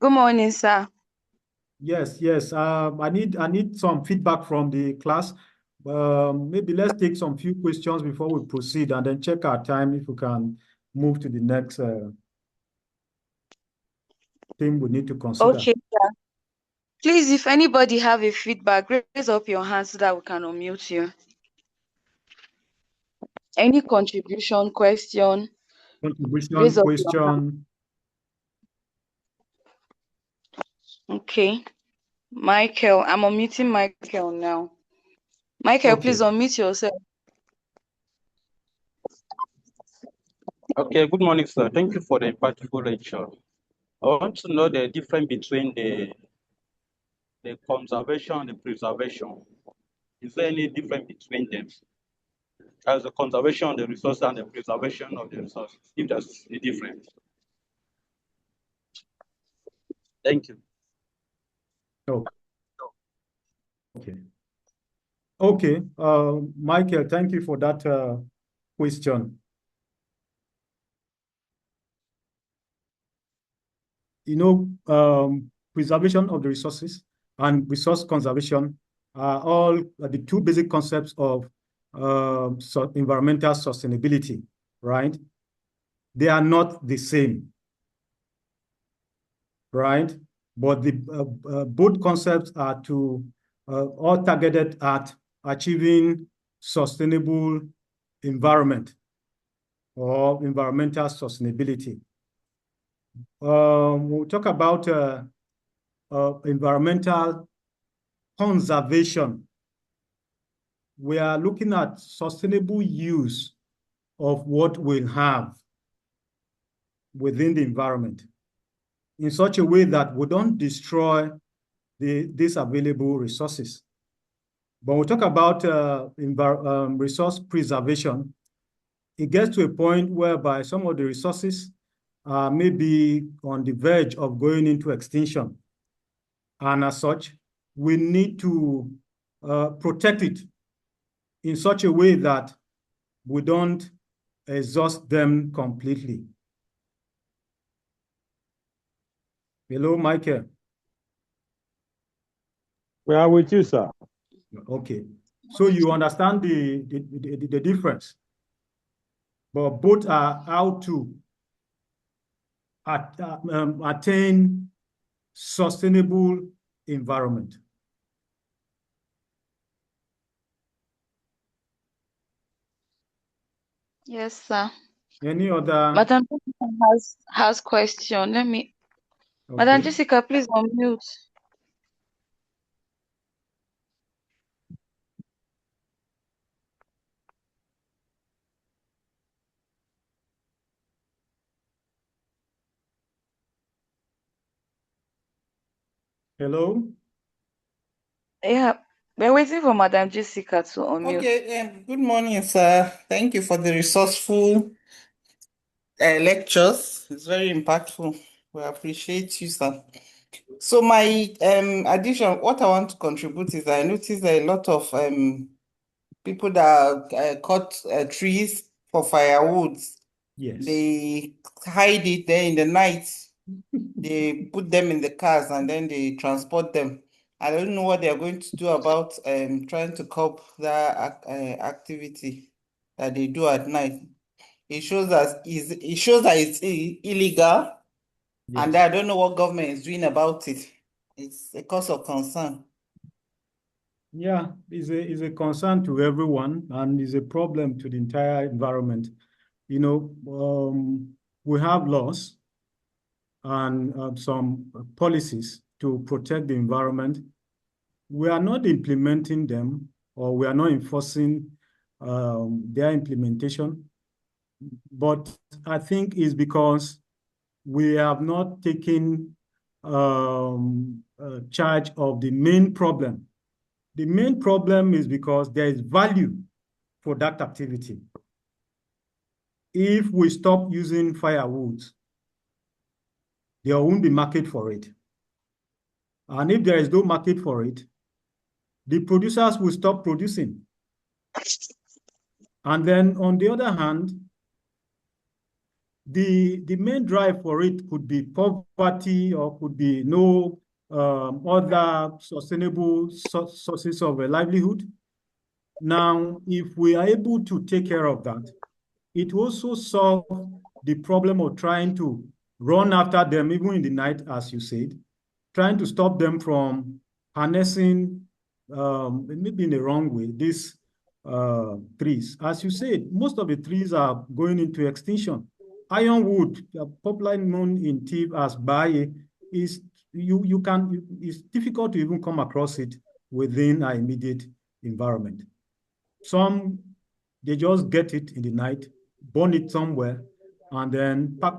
Good morning, sir. Yes, yes. I need some feedback from the class. Maybe let's take some few questions before we proceed and then check our time if we can move to the next thing we need to consider. Okay, sir. Please, if anybody have a feedback, raise up your hand so that we can unmute you. Any contribution, question? Contribution, Raise up your question. Okay. Michael, I'm unmuting Michael now. Michael, Okay. please unmute yourself. Okay, good morning, sir. Thank you for the impactful lecture. I want to know the difference between the conservation and the preservation. Is there any difference between them? As the conservation of the resource and the preservation of the resource, if there's a difference. Thank you. Okay. Okay. Michael, thank you for that question. You know, preservation of the resources and resource conservation are all the two basic concepts of environmental sustainability, right? They are not the same, right? But the both concepts are all targeted at achieving sustainable environment or environmental sustainability. We'll talk about environmental conservation. We are looking at sustainable use of what we'll have within the environment in such a way that we don't destroy these available resources. But we'll talk about resource preservation. It gets to a point whereby some of the resources may be on the verge of going into extinction. And as such, we need to protect it in such a way that we don't exhaust them completely. Hello, Michael. We are with you, sir. Okay. So you understand the difference. But both are how to attain sustainable environment. Yes, sir. Any other? Madam Jessica has question. Let me. Okay. Madam Jessica, please unmute. Hello? Yeah, we're waiting for Madam Jessica to unmute. Okay, good morning, sir. Thank you for the resourceful lectures. It's very impactful. We appreciate you, sir. So my addition, what I want to contribute is I noticed a lot of people that cut trees for firewoods Yes. They hide it there in the night. They put them in the cars and then they transport them. I don't know what they are going to do about trying to curb that activity that they do at night. It shows that it's illegal, and Yes. I don't know what government is doing about it. It's a cause of concern. Yeah, it's a concern to everyone and is a problem to the entire environment. You know, we have laws and some policies to protect the environment. We are not implementing them, or we are not enforcing their implementation. But I think it's because we have not taken charge of the main problem. The main problem is because there is value for that activity. If we stop using firewood, there won't be market for it. And if there is no market for it, the producers will stop producing. And then on the other hand, the main drive for it could be poverty, or could be no other sustainable sources of a livelihood. Now, if we are able to take care of that, it also solve the problem of trying to run after them, even in the night, as you said, trying to stop them from harnessing, maybe in the wrong way, these trees. As you said, most of the trees are going into extinction. Ironwood, popularly known in TIV as baye, is it's difficult to even come across it within our immediate environment. Some, they just get it in the night, burn it somewhere, and then pack,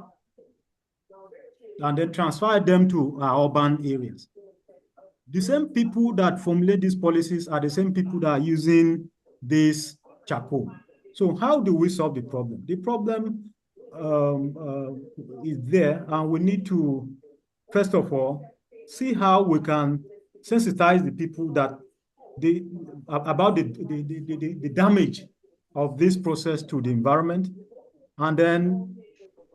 and then transfer them to our urban areas. The same people that formulate these policies are the same people that are using this charcoal. So how do we solve the problem? The problem is there, and we need to, first of all, see how we can sensitize the people that about the damage of this process to the environment, and then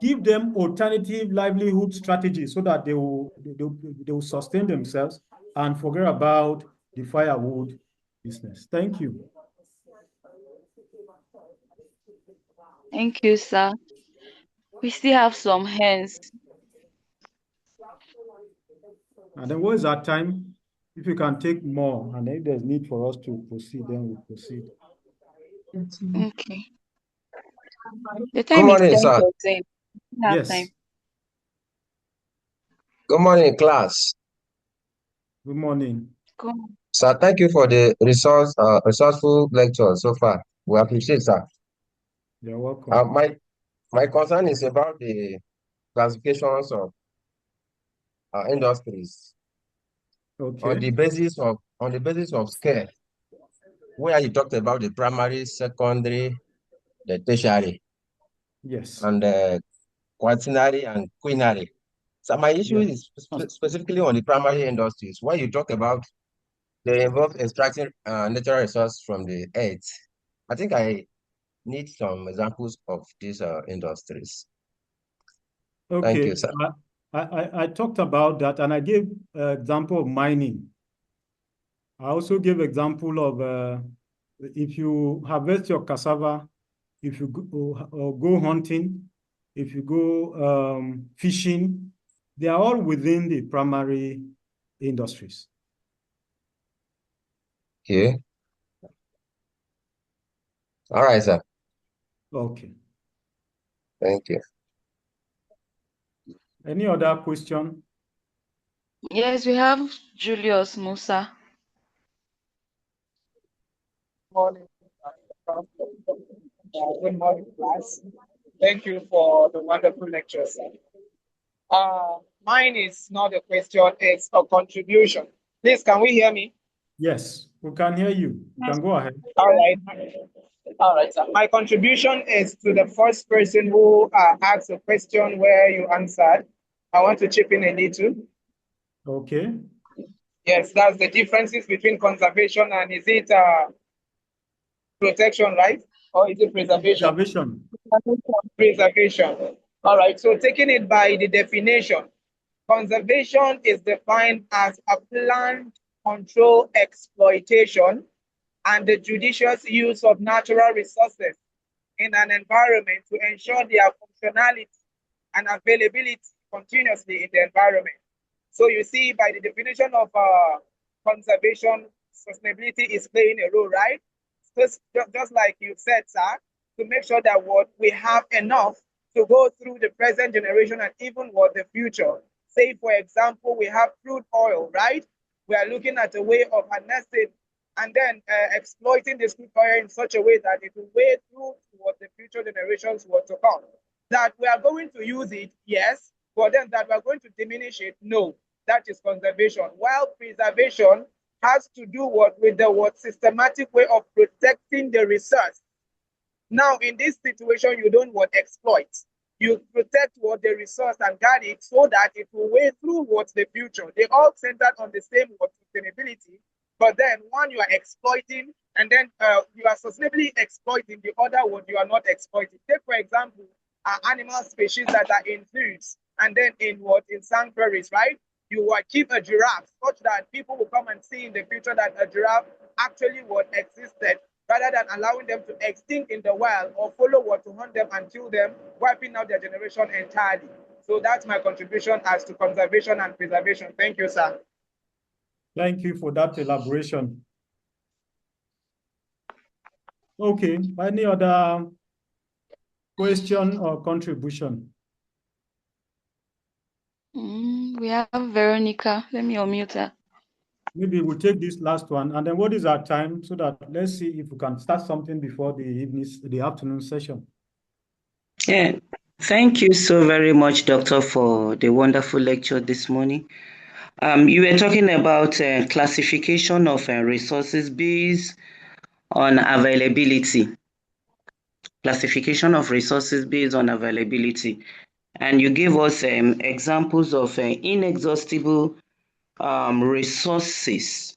give them alternative livelihood strategies so that they will sustain themselves and forget about the firewood business. Thank you. Thank you, sir. We still have some hands. And then what is our time? If you can take more, and if there's need for us to proceed, then we'll proceed. Okay. The Good time is morning, sir. 10:13. We have time. Yes. Good morning, class. Good morning. Go on. Sir, thank you for the resourceful lecture so far. We appreciate, sir. You're welcome. My concern is about the classifications of industries Okay. on the basis of scale, where you talked about the primary, secondary, the tertiary, Yes. and the quaternary and quinary. So my issue Yes. is specifically on the primary industries, where you talk about they involve extracting natural resource from the earth. I think I need some examples of these industries. Thank Okay. you, sir. I talked about that, and I gave example of mining. I also gave example of if you harvest your cassava, if you go hunting, if you go fishing, they are all within the primary industries. Okay. All right, sir. Okay. Thank you. Any other question? Yes, we have Julius Musa. Morning. Good morning, class. Thank you for the wonderful lecture, sir. Mine is not a question, it's a contribution. Please, can we hear me? Yes, we can hear you. You can go ahead. All right. All right, sir. My contribution is to the first person who asked a question where you answered. I want to chip in a little. Okay. Yes, that's the differences between conservation and is it protection, right? or is it preservation? Preservation. Preservation. All right, so taking it by the definition, conservation is defined as a planned control exploitation and the judicious use of natural resources in an environment to ensure their functionality and availability continuously in the environment. So you see, by the definition of conservation, sustainability is playing a role, right? Just like you said, sir, to make sure that what we have enough to go through the present generation and even what the future. Say, for example, we have crude oil, right? We are looking at a way of harnessing and then exploiting this crude oil in such a way that it will weigh through to what the future generations were to come. That we are going to use it, yes, but then that we are going to diminish it, no. That is conservation. While preservation has to do with the systematic way of protecting the resource. Now, in this situation, you don't exploit. You protect the resource and guard it so that it will weigh through the future. They all centered on the same sustainability, but then one you are exploiting, and then you are sustainably exploiting the other one you are not exploiting. Take, for example, animal species that are in zoos, and then in sanctuaries, right? You keep a giraffe such that people will come and see in the future that a giraffe actually existed, rather than allowing them to extinct in the wild or follow to hunt them and kill them, wiping out their generation entirely. So that's my contribution as to conservation and preservation. Thank you, sir. Thank you for that elaboration. Okay, any other question or contribution? We have Veronica. Let me unmute her. Maybe we'll take this last one. And then what is our time so that let's see if we can start something before the afternoon session. Yeah, thank you so very much, Doctor, for the wonderful lecture this morning. You were talking about classification of resources based on availability. Classification of resources based on availability. And you gave us examples of inexhaustible resources.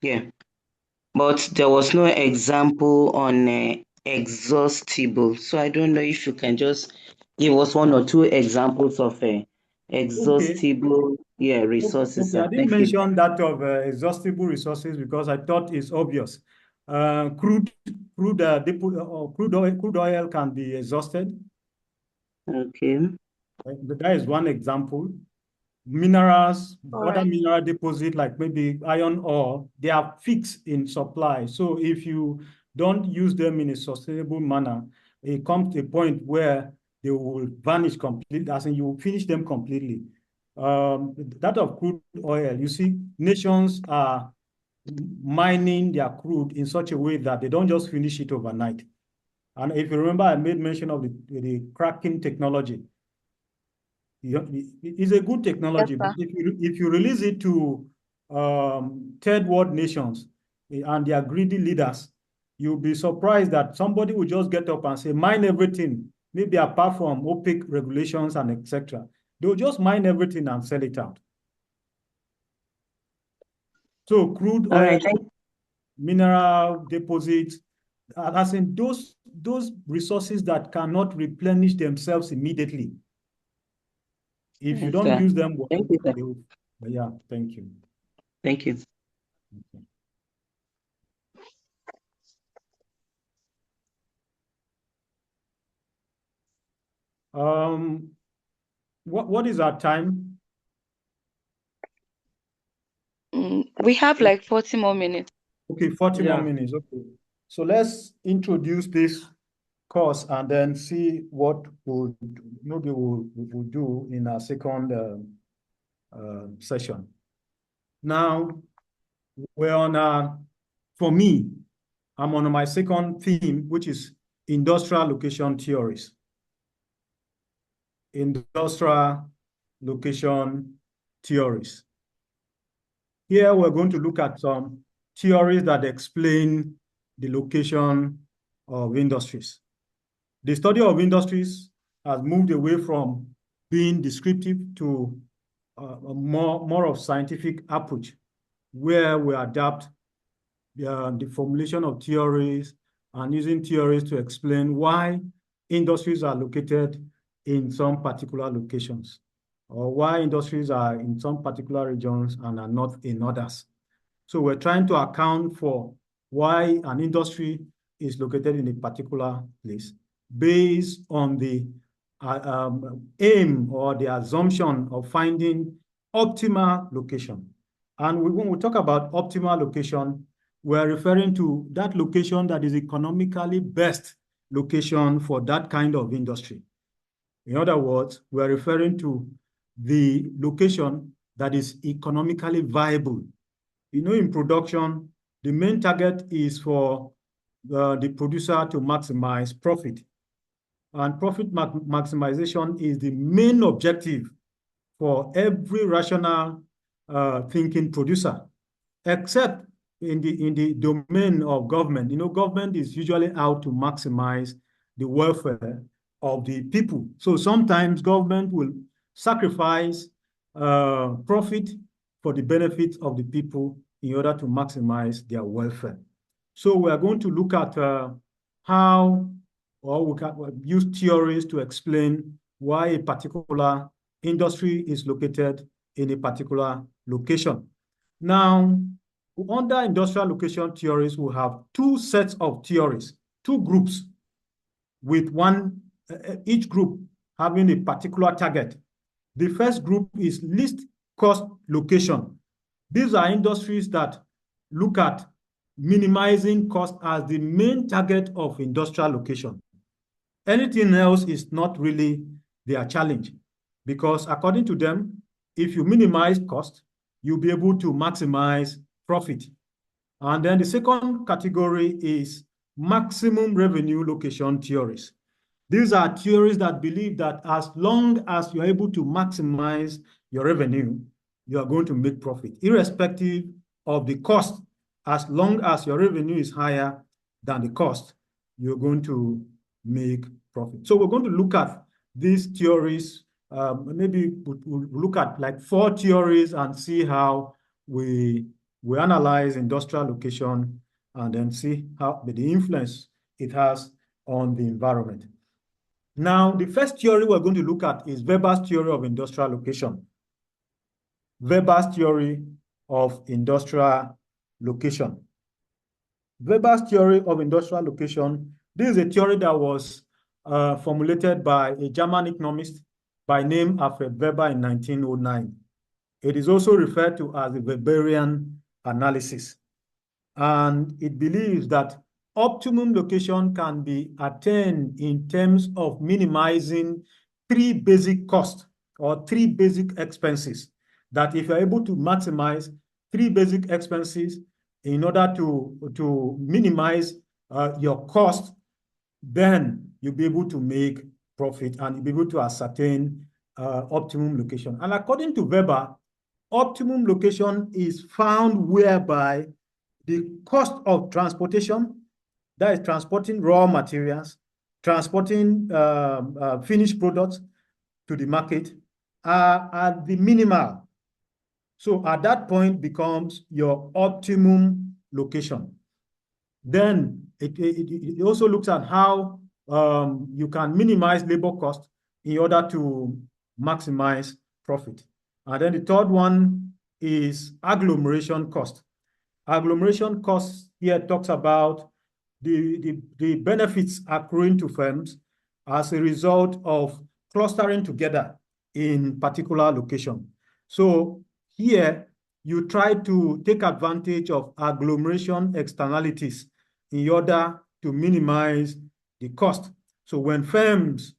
Yeah, but there was no example on exhaustible. So I don't know if you can just give us one or two examples of exhaustible resources. Okay, I didn't mention that of exhaustible resources because I thought it's obvious. Crude oil can be exhausted. Okay. That is one example. Minerals, other mineral deposits like maybe iron ore, they are fixed in supply. So if you don't use them in a sustainable manner, it comes to a point where they will vanish completely, as in you will finish them completely. That of crude oil, you see, nations are mining their crude in such a way that they don't just finish it overnight. And if you remember, I made mention of the cracking technology. It's a good technology, Yes, but if you release it to third world nations and their greedy leaders, you'll be surprised that somebody will just get up and say, mine everything, maybe apart from OPEC regulations and etc. They'll just mine everything and sell it out. So crude oil, mineral deposits, as in those resources that cannot replenish themselves immediately. If you don't use them, thank you, sir. Yeah, thank you. Thank you. Okay. What is our time? We have like 40 more minutes. Okay, 40 more minutes. Okay. So let's introduce this course and then see what we'll do in our second session. Now, we're on, for me, I'm on my second theme, which is industrial location theories. Industrial location theories. Here, we're going to look at some theories that explain the location of industries. The study of industries has moved away from being descriptive to a more of scientific approach, where we adapt the formulation of theories and using theories to explain why industries are located in some particular locations, or why industries are in some particular regions and are not in others. So we're trying to account for why an industry is located in a particular place based on the aim or the assumption of finding optimal location. And when we talk about optimal location, we're referring to that location that is economically best location for that kind of industry. In other words, we're referring to the location that is economically viable. You know, in production, the main target is for the producer to maximize profit. And profit maximization is the main objective for every rational thinking producer, except in the domain of government. You know, government is usually out to maximize the welfare of the people. So sometimes government will sacrifice profit for the benefit of the people in order to maximize their welfare. So we are going to look at how, or we can use theories to explain why a particular industry is located in a particular location. Now, under industrial location theories, we have two sets of theories, two groups, with each group having a particular target. The first group is least cost location. These are industries that look at minimizing cost as the main target of industrial location. Anything else is not really their challenge, because according to them, if you minimize cost, you'll be able to maximize profit. And then the second category is maximum revenue location theories. These are theories that believe that as long as you're able to maximize your revenue, you are going to make profit, irrespective of the cost. As long as your revenue is higher than the cost, you're going to make profit. So we're going to look at these theories. Maybe we'll look at like 4 theories and see how we analyze industrial location and then see how the influence it has on the environment. Now, the first theory we're going to look at is Weber's theory of industrial location. Weber's theory of industrial location. Weber's theory of industrial location, this is a theory that was formulated by a German economist by name Alfred Weber in 1909. It is also referred to as the Weberian analysis. And it believes that optimum location can be attained in terms of minimizing 3 basic costs or 3 basic expenses. That if you're able to maximize 3 basic expenses in order to minimize your cost, then you'll be able to make profit and you'll be able to ascertain optimum location. And according to Weber, optimum location is found whereby the cost of transportation, that is transporting raw materials, transporting finished products to the market, are at the minimal. So at that point becomes your optimum location. Then it also looks at how you can minimize labor cost in order to maximize profit. And then the third one is agglomeration cost. Agglomeration cost here talks about the benefits accruing to firms as a result of clustering together in particular location. So here you try to take advantage of agglomeration externalities in order to minimize the cost. So when firms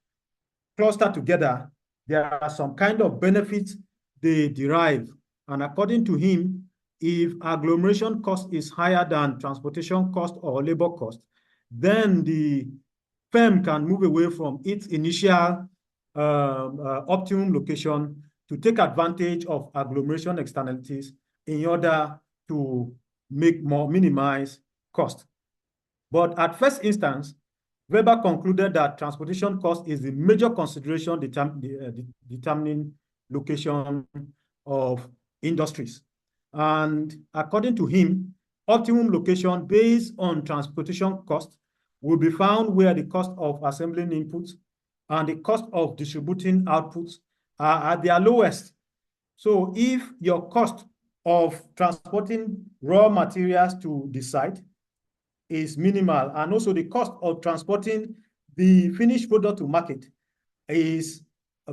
cluster together, there are some kind of benefits they derive. And according to him, if agglomeration cost is higher than transportation cost or labor cost, then the firm can move away from its initial optimum location to take advantage of agglomeration externalities in order to minimize cost. But at first instance, Weber concluded that transportation cost is the major consideration determining location of industries. And according to him, optimum location based on transportation cost will be found where the cost of assembling inputs and the cost of distributing outputs are at their lowest. So if your cost of transporting raw materials to the site is minimal, and also the cost of transporting the finished product to market is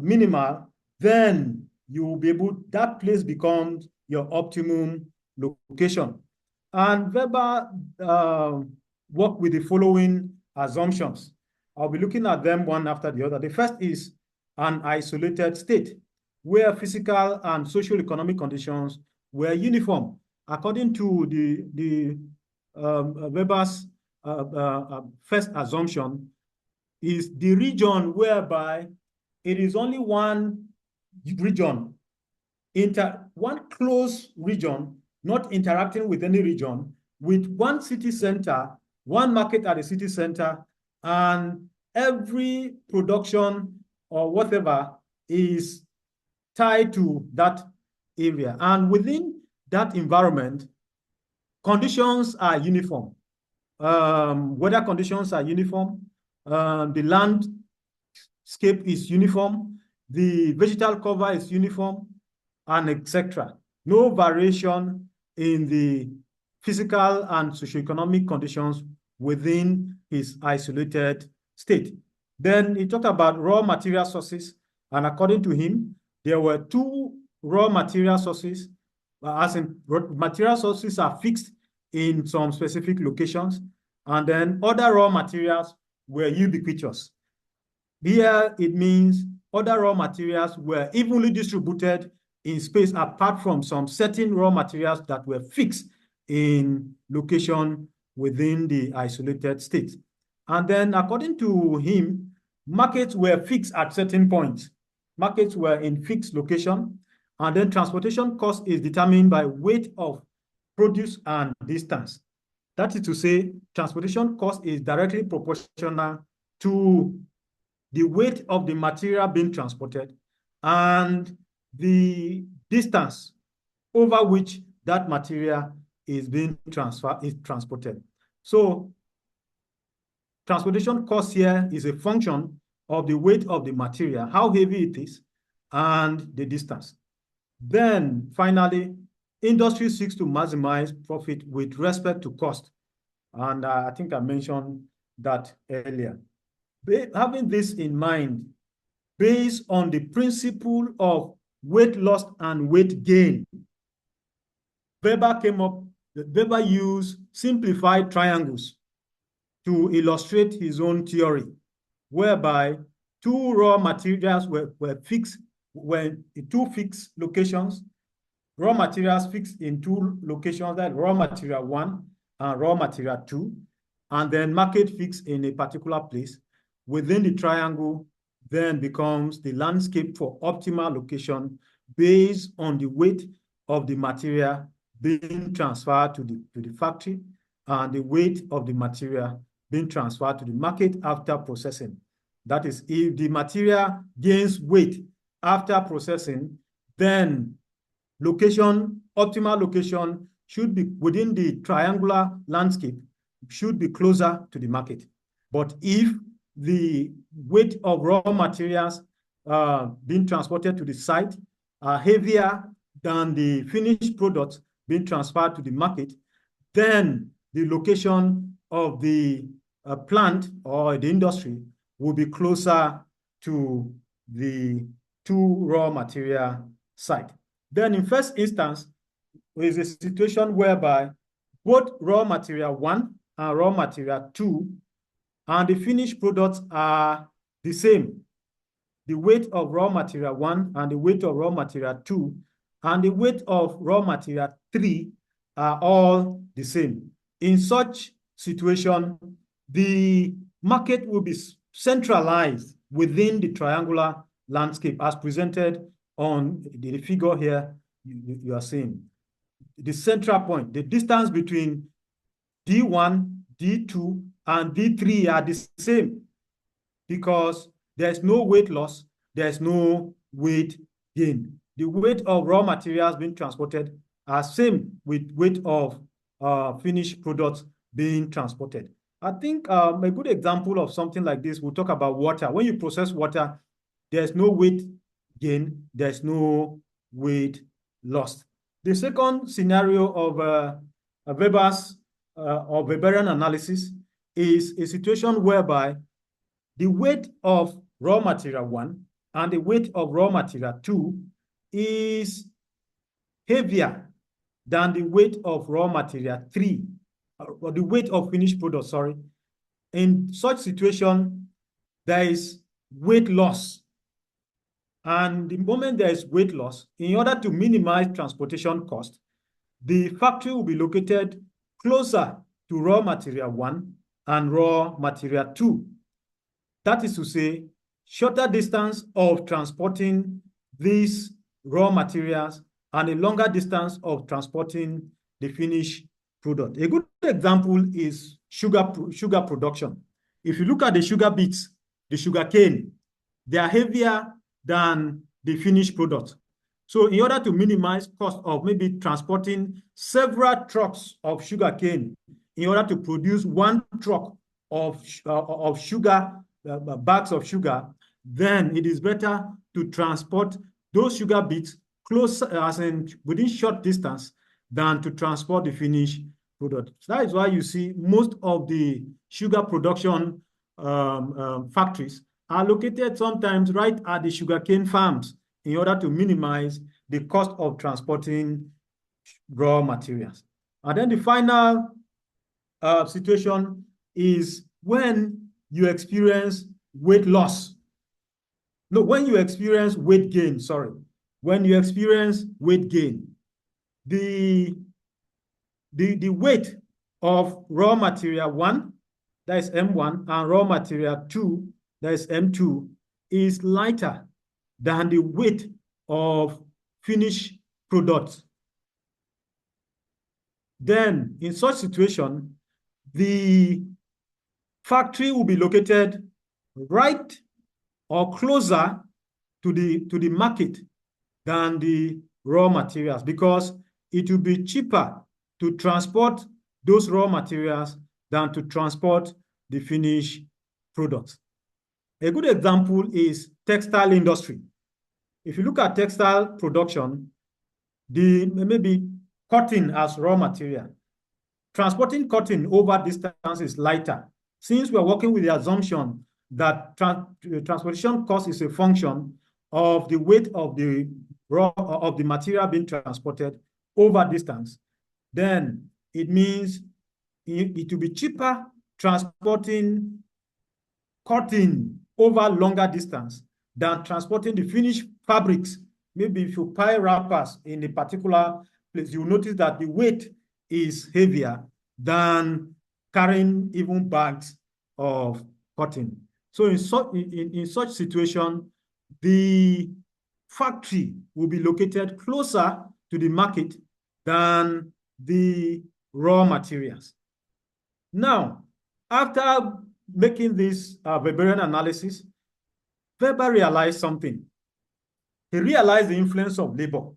minimal, then you will be able, that place becomes your optimum location. And Weber work with the following assumptions. I'll be looking at them one after the other. The first is an isolated state where physical and socio-economic conditions were uniform. According to Weber's first assumption, is the region whereby it is only one region, one close region, not interacting with any region, with one city center, one market at the city center, and every production or whatever is tied to that area. And within that environment, conditions are uniform. Weather conditions are uniform. The landscape is uniform. The vegetal cover is uniform, and etc. No variation in the physical and socioeconomic conditions within his isolated state. Then he talked about raw material sources, and according to him, there were two raw material sources, as in material sources are fixed in some specific locations, and then other raw materials were ubiquitous. Here it means other raw materials were evenly distributed in space apart from some certain raw materials that were fixed in location within the isolated state. And then according to him, markets were fixed at certain points. Markets were in fixed location, and then transportation cost is determined by weight of produce and distance. That is to say, transportation cost is directly proportional to the weight of the material being transported and the distance over which that material is being transported. So transportation cost here is a function of the weight of the material, how heavy it is, and the distance. Then finally, industry seeks to maximize profit with respect to cost. And I think I mentioned that earlier. Having this in mind, based on the principle of weight loss and weight gain, Weber used simplified triangles to illustrate his own theory, whereby two raw materials were fixed, in two fixed locations, raw materials fixed in two locations, that raw material 1 and raw material 2, and then market fixed in a particular place. Within the triangle then becomes the landscape for optimal location based on the weight of the material being transferred to the factory and the weight of the material being transferred to the market after processing. That is, if the material gains weight after processing, then location, optimal location should be within the triangular landscape, should be closer to the market. But if the weight of raw materials being transported to the site are heavier than the finished products being transferred to the market, then the location of the plant or the industry will be closer to the two raw material site. Then in first instance, there is a situation whereby both raw material 1 and raw material 2 and the finished products are the same. The weight of raw material 1 and the weight of raw material 2 and the weight of raw material 3 are all the same. In such situation, the market will be centralized within the triangular landscape as presented on the figure here you are seeing. The central point, the distance between D1, D2, and D3 are the same because there's no weight loss, there's no weight gain. The weight of raw materials being transported are same with weight of finished products being transported. I think a good example of something like this, we'll talk about water. When you process water, there's no weight gain, there's no weight lost. The second scenario of Weber's or Weberian analysis is a situation whereby the weight of raw material 1 and the weight of raw material 2 is heavier than the weight of raw material 3, or the weight of finished product, sorry. In such situation, there is weight loss. And the moment there is weight loss, in order to minimize transportation cost, the factory will be located closer to raw material 1 and raw material 2. That is to say, shorter distance of transporting these raw materials and a longer distance of transporting the finished product. A good example is sugar production. If you look at the sugar beets, the sugar cane, they are heavier than the finished product. So in order to minimize cost of maybe transporting several trucks of sugar cane, in order to produce one truck of sugar, bags of sugar, then it is better to transport those sugar beets close, as in within short distance, than to transport the finished product. So that is why you see most of the sugar production factories are located sometimes right at the sugarcane farms in order to minimize the cost of transporting raw materials. And then the final situation is when you experience weight loss. No, when you experience weight gain, sorry. When you experience weight gain, the weight of raw material 1, that is M1, and raw material 2, that is M2, is lighter than the weight of finished products. Then, in such situation, the factory will be located right or closer to the market than the raw materials, because it will be cheaper to transport those raw materials than to transport the finished products. A good example is textile industry. If you look at textile production, maybe cotton as raw material. Transporting cotton over distance is lighter. Since we're working with the assumption that transportation cost is a function of the weight of the material being transported over distance, then it means it will be cheaper transporting cotton over longer distance than transporting the finished fabrics. Maybe if you buy wrappers in a particular place, you'll notice that the weight is heavier than carrying even bags of cotton. So in such situation, the factory will be located closer to the market than the raw materials. Now, after making this Weberian analysis, Weber realized something. He realized the influence of labor.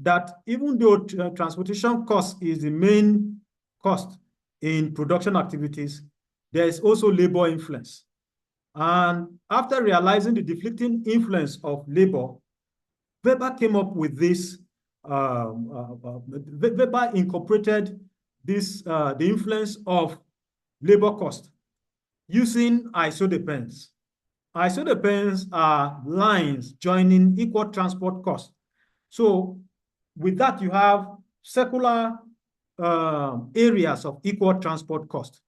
That even though transportation cost is the main cost in production activities, there is also labor influence. And after realizing the deflecting influence of labor, Weber came up with this. Weber incorporated this the influence of labor cost using isodepends. Isodepends are lines joining equal transport costs. So with that, you have circular areas of equal transport cost.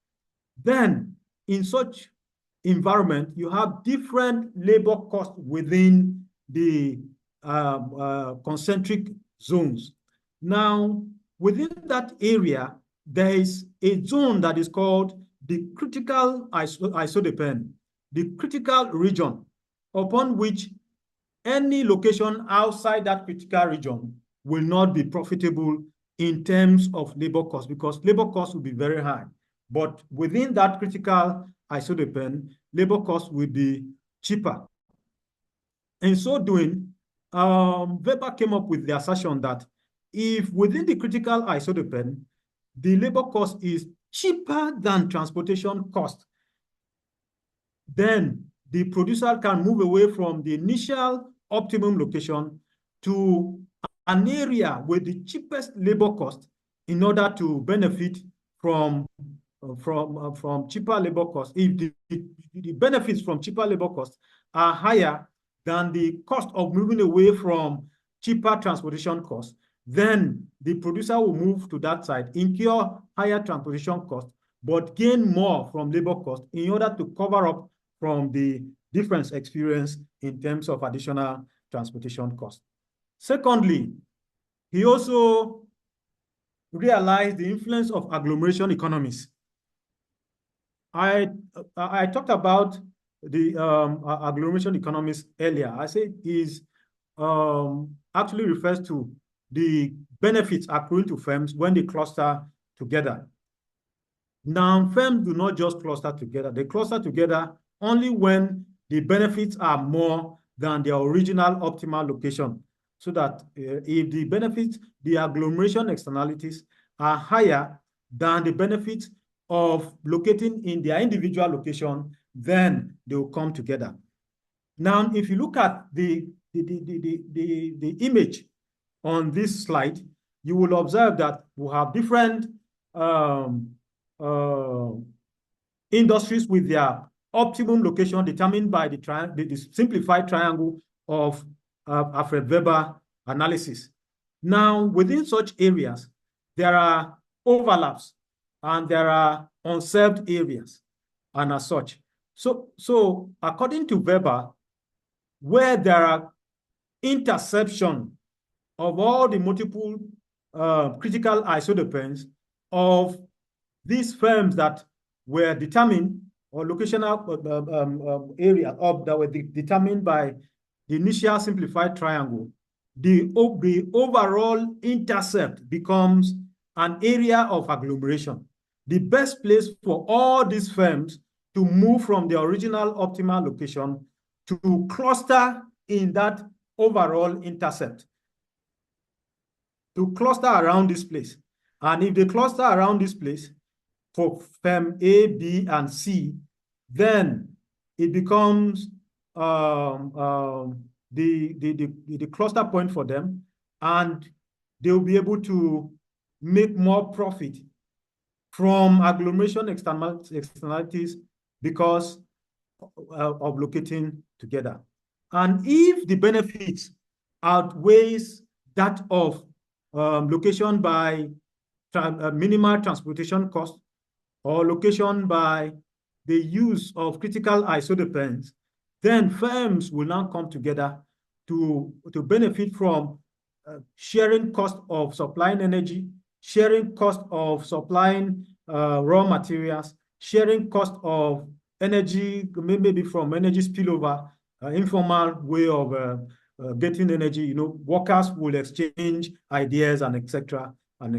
Then in such environment, you have different labor costs within the concentric zones. Now, within that area, there is a zone that is called the critical isodepend, the critical region, upon which any location outside that critical region will not be profitable in terms of labor cost, because labor cost will be very high. But within that critical isodepend, labor cost will be cheaper. In so doing, Weber came up with the assertion that if within the critical isodepend, the labor cost is cheaper than transportation cost, then the producer can move away from the initial optimum location to an area with the cheapest labor cost in order to benefit from cheaper labor costs. If the benefits from cheaper labor costs are higher than the cost of moving away from cheaper transportation costs, then the producer will move to that side, incur higher transportation costs, but gain more from labor costs in order to cover up from the difference experienced in terms of additional transportation costs. Secondly, he also realized the influence of agglomeration economies. I talked about the agglomeration economies earlier. I said is actually refers to the benefits accruing to firms when they cluster together. Now, firms do not just cluster together. They cluster together only when the benefits are more than their original optimal location. So that if the benefits, the agglomeration externalities are higher than the benefits of locating in their individual location, then they will come together. Now, if you look at the image on this slide, you will observe that we have different industries with their optimum location determined by the simplified triangle of Alfred Weber analysis. Now, within such areas, there are overlaps and there are unserved areas, and as such. So according to Weber, where there are interception of all the multiple critical isodepends of these firms that were determined, or locational area that were determined by the initial simplified triangle, the overall intercept becomes an area of agglomeration. The best place for all these firms to move from the original optimal location to cluster in that overall intercept, to cluster around this place. And if they cluster around this place for firm A, B, and C, then it becomes the cluster point for them, and they'll be able to make more profit from agglomeration externalities because of locating together. And if the benefits outweighs that of location by minimal transportation cost, or location by the use of critical isodepends, then firms will now come together to benefit from sharing cost of supplying energy, sharing cost of supplying raw materials, sharing cost of energy, maybe from energy spillover, informal way of getting energy. You know, workers will exchange ideas and etc. and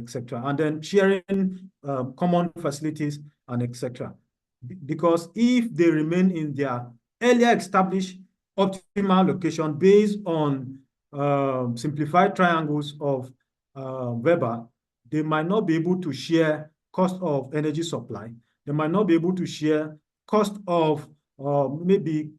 then sharing common facilities and etc. Because if they remain in their earlier established optimal location based on simplified triangles of Weber, they might not be able to share cost of energy supply. They might not be able to share cost of maybe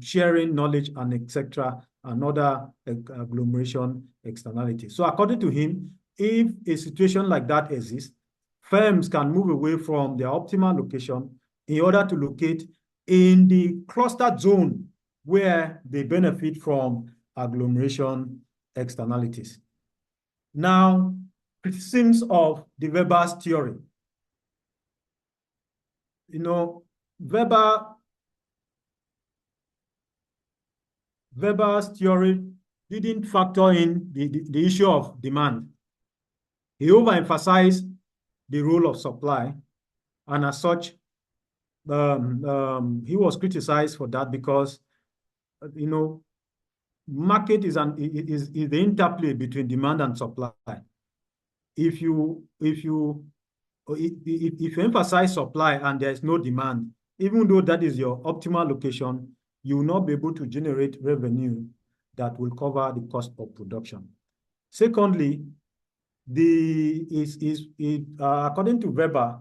sharing knowledge and etc. and other agglomeration externalities. So according to him, if a situation like that exists, firms can move away from their optimal location in order to locate in the clustered zone where they benefit from agglomeration externalities. Now, criticisms of the Weber's theory. You know, Weber's theory didn't factor in the issue of demand. He overemphasized the role of supply, and as such, he was criticized for that because, you know, market is the interplay between demand and supply. If you emphasize supply and there is no demand, even though that is your optimal location, you will not be able to generate revenue that will cover the cost of production. Secondly, according to Weber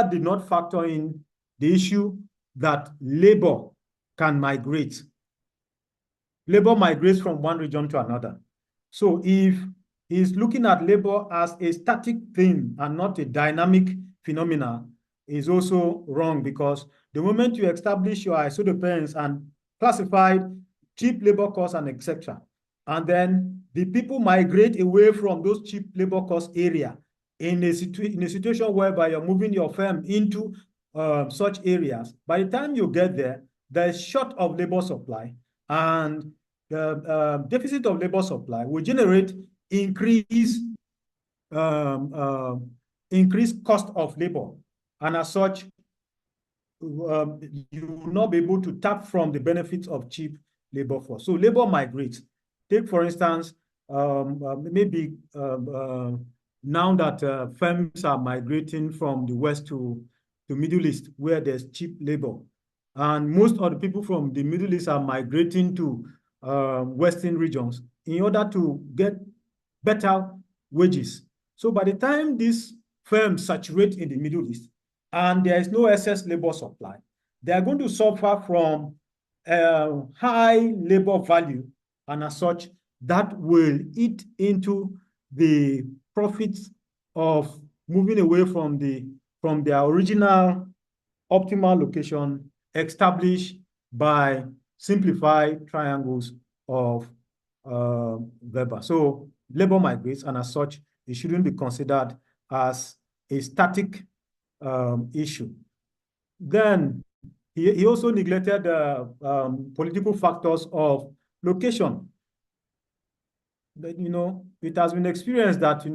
did not factor in the issue that labor can migrate. Labor migrates from one region to another. So if he's looking at labor as a static thing and not a dynamic phenomena, is also wrong, because the moment you establish your isodependence and classified cheap labor costs and etc., and then the people migrate away from those cheap labor cost area in a situation whereby you're moving your firm into such areas, by the time you get there, there's short of labor supply, and the deficit of labor supply will generate increased cost of labor, and as such, you will not be able to tap from the benefits of cheap labor force. So labor migrates. Take, for instance, maybe now that firms are migrating from the West to the Middle East, where there's cheap labor, and most of the people from the Middle East are migrating to Western regions in order to get better wages. So by the time these firms saturate in the Middle East and there is no excess labor supply, they are going to suffer from high labor value, and as such, that will eat into the profits of moving away from their original optimal location established by simplified triangles of Weber. So labor migrates, and as such, it shouldn't be considered as a static issue. Then he also neglected political factors of location. But, it has been experienced that,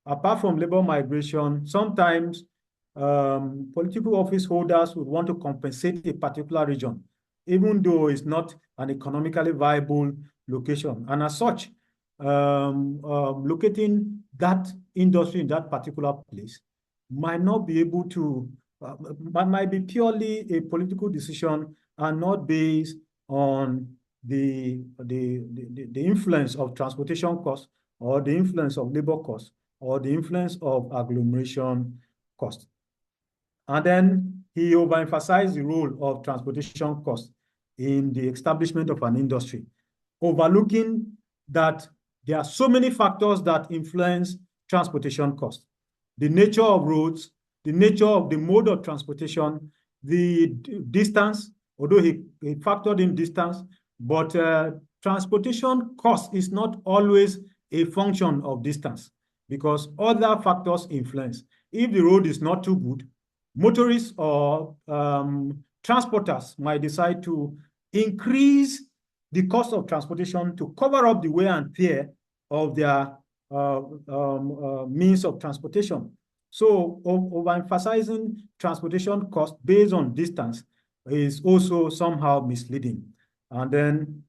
apart from labor migration, sometimes political office holders would want to compensate a particular region, even though it's not an economically viable location. And as such, locating that industry in that particular place might not be able to, might be purely a political decision and not based on the influence of transportation costs, or the influence of labor costs, or the influence of agglomeration costs. And then he overemphasized the role of transportation costs in the establishment of an industry, overlooking that there are so many factors that influence transportation costs. The nature of roads, the nature of the mode of transportation, the distance, although he factored in distance, but transportation cost is not always a function of distance, because other factors influence. If the road is not too good, motorists or transporters might decide to increase the cost of transportation to cover up the wear and tear of their means of transportation. So overemphasizing transportation cost based on distance is also somehow misleading. And then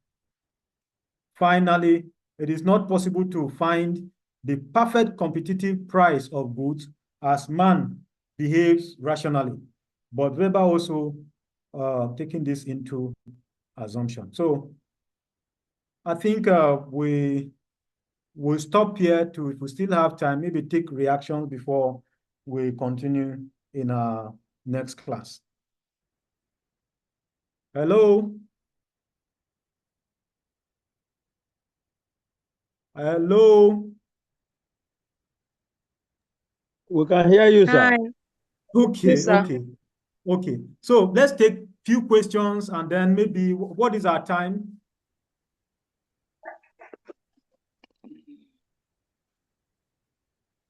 finally, it is not possible to find the perfect competitive price of goods as man behaves rationally. But Weber also taking this into assumption. So I think we'll stop here to, if we still have time, maybe take reactions before we continue in our next class. Hello? Hello? We can hear you, sir. Hi. Okay, Yes, sir. okay. So let's take few questions, and then maybe, what is our time?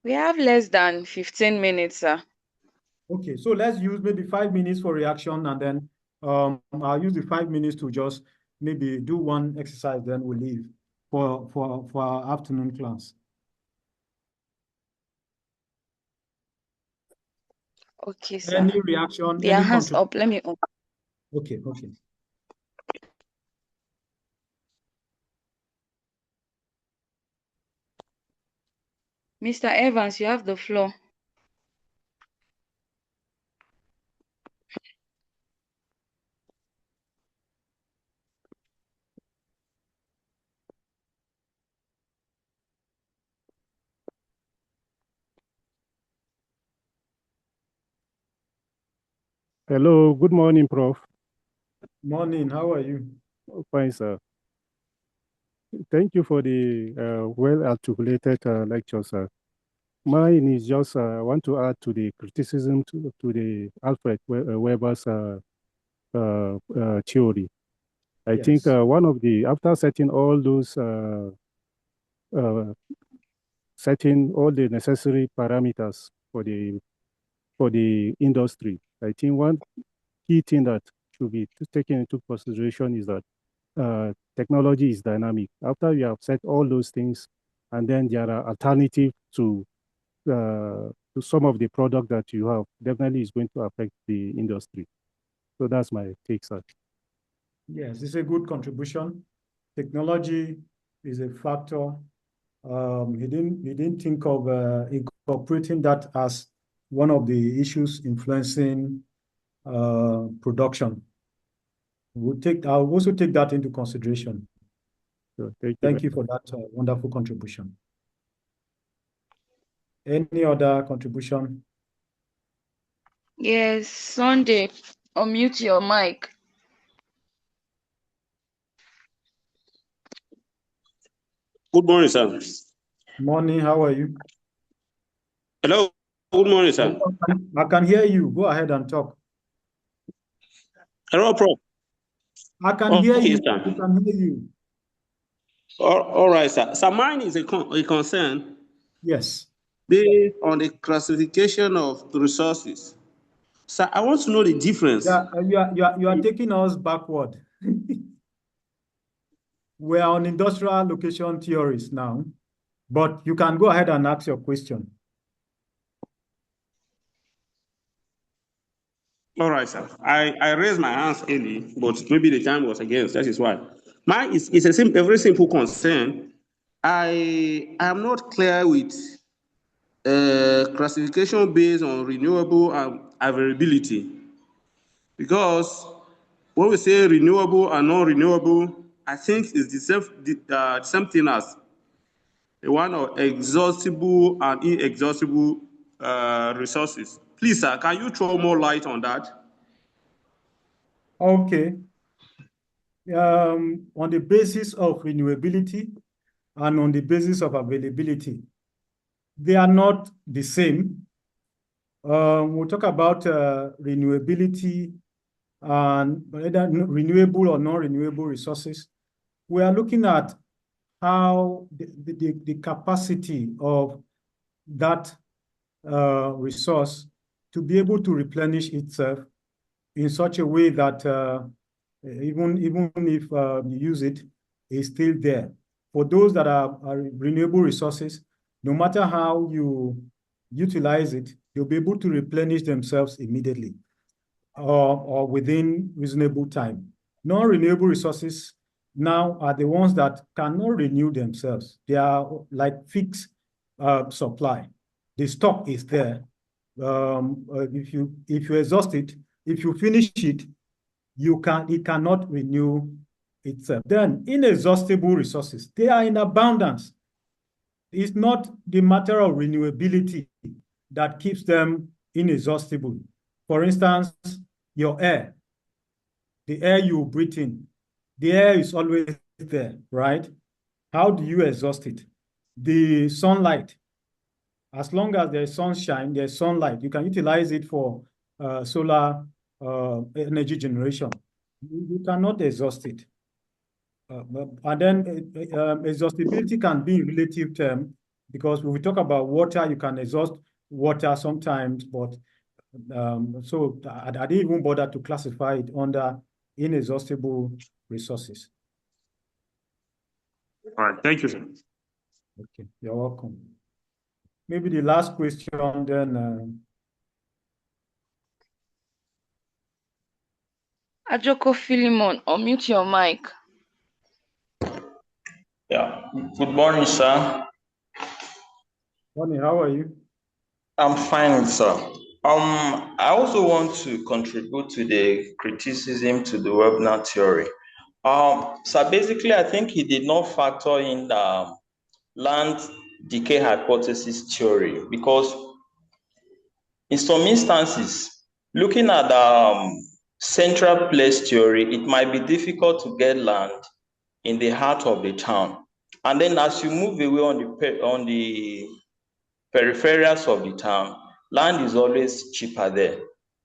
We have less than 15 minutes, sir. Okay, so let's use maybe 5 minutes for reaction, and then I'll use the 5 minutes to just maybe do one exercise, then we'll leave for our afternoon class. Okay, sir. Any reaction, Their any hands contribution? up. Let me open. Okay. Mr. Evans, you have the floor. Hello, good morning, Prof. Morning, how are you? Fine, sir. Thank you for the well-articulated lecture, sir. Mine is just, I want to add to the criticism to the Alfred Weber's theory. I think Yes. one of the, after setting all those, setting all the necessary parameters for the industry, I think one key thing that should be taken into consideration is that technology is dynamic. After you have set all those things, and then there are alternatives to some of the product that you have, definitely is going to affect the industry. So that's my take, sir. Yes, it's a good contribution. Technology is a factor. He didn't think of incorporating that as one of the issues influencing production. I'll also take that into consideration. So Thank you for that wonderful contribution. Any other contribution? Yes, Sunday, unmute your mic. Good morning, sir. Morning, how are you? Hello, good morning, sir. I can hear you. Go ahead and talk. Hello, Prof. I can hear Okay, you. sir. I can hear you. All right, sir. So mine is a concern. Yes. Based on the classification of the resources. Sir, I want to know the difference. Yeah, you are taking us backward. We are on industrial location theories now, but you can go ahead and ask your question. All right, sir. I raised my hands early, but maybe the time was against. That is why. Mine is a very simple concern. I am not clear with classification based on renewable and availability, because when we say renewable and non-renewable, I think it's the same thing as the one of exhaustible and inexhaustible resources. Please, sir, can you throw more light on that? Okay. On the basis of renewability and on the basis of availability, they are not the same. We'll talk about renewability and whether renewable or non-renewable resources. We are looking at how the capacity of that resource to be able to replenish itself in such a way that even if you use it, it's still there. For those that are renewable resources, no matter how you utilize it, you'll be able to replenish themselves immediately or within reasonable time. Non-renewable resources now are the ones that cannot renew themselves. They are like fixed supply. The stock is there. If you exhaust it, if you finish it, it cannot renew itself. Then inexhaustible resources, they are in abundance. It's not the matter of renewability that keeps them inexhaustible. For instance, your air, the air you breathe in, the air is always there, right? How do you exhaust it? The sunlight, as long as there's sunshine, there's sunlight, you can utilize it for solar energy generation. You cannot exhaust it. And then exhaustibility can be in relative term, because when we talk about water, you can exhaust water sometimes, but so I didn't even bother to classify it under inexhaustible resources. All right, thank you, sir. Okay, you're welcome. Maybe the last question then. Ajoko Philemon, unmute your mic. Yeah. Good morning, sir. Bonnie, how are you? I'm fine, sir. I also want to contribute to the criticism to the webinar theory. So basically, I think he did not factor in the land decay hypothesis theory, because in some instances, looking at central place theory, it might be difficult to get land in the heart of the town. And then as you move away on the peripherals of the town, land is always cheaper there.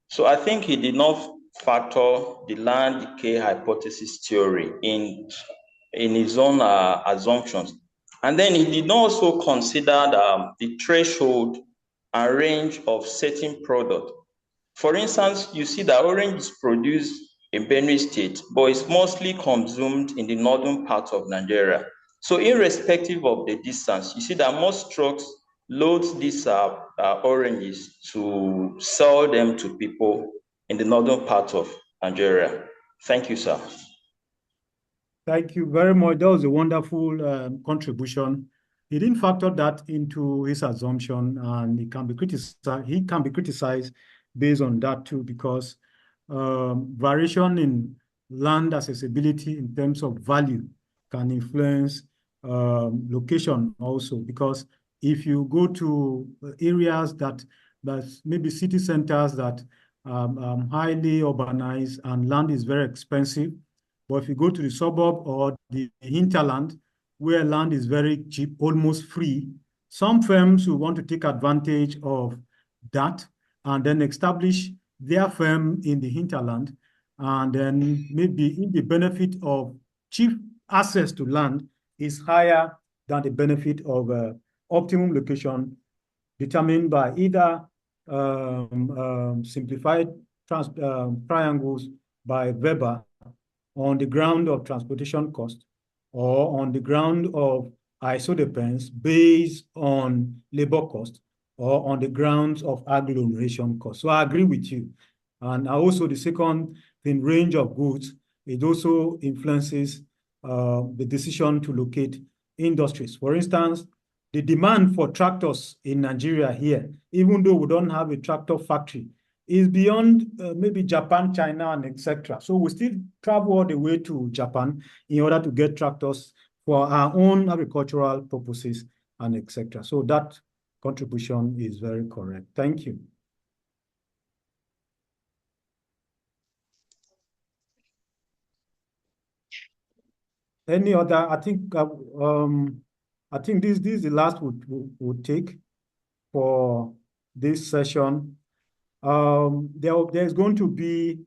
So I think he did not factor the land decay hypothesis theory in his own assumptions. And then he did not also consider the threshold and range of certain product. For instance, you see that orange is produced in Benue State, but it's mostly consumed in the northern part of Nigeria. So irrespective of the distance, you see that most trucks load these oranges to sell them to people in the northern part of Nigeria. Thank you, sir. Thank you very much. That was a wonderful contribution. He didn't factor that into his assumption, and he can be criticized based on that too, because variation in land accessibility in terms of value can influence location also, because if you go to areas that maybe city centers that highly urbanized and land is very expensive, but if you go to the suburb or the hinterland where land is very cheap, almost free, some firms will want to take advantage of that and then establish their firm in the hinterland. And then maybe if the benefit of cheap access to land is higher than the benefit of optimum location determined by either simplified triangles by Weber on the ground of transportation cost or on the ground of isodependence based on labor cost or on the grounds of agglomeration cost. So I agree with you. And also the second thing, range of goods, it also influences the decision to locate industries. For instance, the demand for tractors in Nigeria here, even though we don't have a tractor factory, is beyond maybe Japan, China, and etc. So we still travel all the way to Japan in order to get tractors for our own agricultural purposes and etc. So that contribution is very correct. Thank you. Any other? I think this is the last we'll take for this session. There's going to be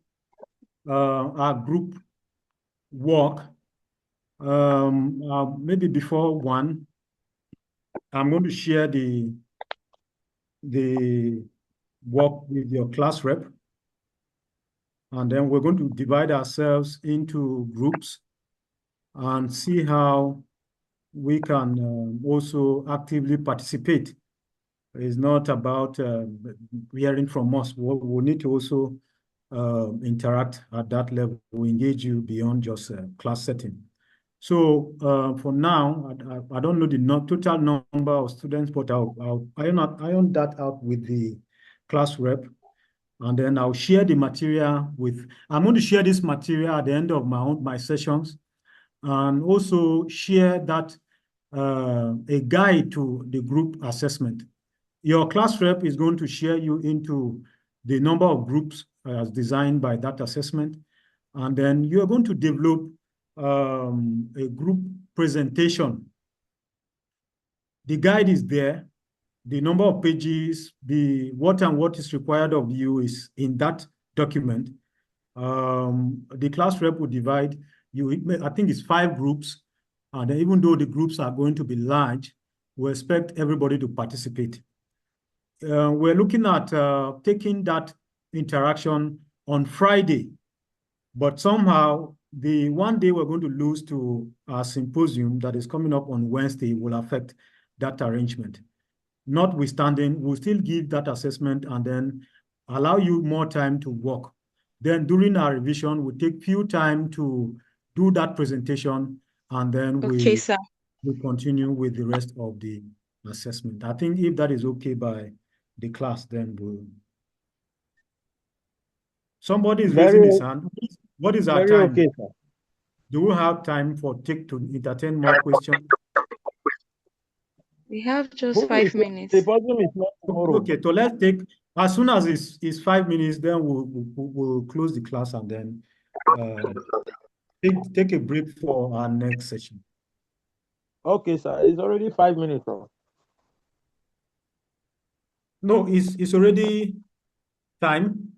a group work. Maybe before 1, I'm going to share the work with your class rep, and then we're going to divide ourselves into groups and see how we can also actively participate. It's not about hearing from us. We need to also interact at that level. We engage you beyond just class setting. So for now, I don't know the total number of students, but I'll iron that out with the class rep, and then I'll share the material with. I'm going to share this material at the end of my sessions, and also share that a guide to the group assessment. Your class rep is going to share you into the number of groups as designed by that assessment. And then you're going to develop a group presentation. The guide is there. The number of pages, what is required of you is in that document. The class rep will divide you, I think it's 5 groups. And even though the groups are going to be large, we expect everybody to participate. We're looking at taking that interaction on Friday, but somehow the one day we're going to lose to our symposium that is coming up on Wednesday will affect that arrangement. Notwithstanding, we'll still give that assessment and then allow you more time to work. Then during our revision, we'll take few time to do that presentation, and then we continue with the rest of the assessment. I think if that is okay by the class, then we'll. Somebody is raising his hand. What is our time? Okay, sir. Do we have time to entertain more questions? We have just 5 minutes. The problem is not tomorrow. Okay, so let's take As soon as it's 5 minutes, then we'll close the class and then take a break for our next session. Okay, sir. It's already 5 minutes. Sir. No, it's already time.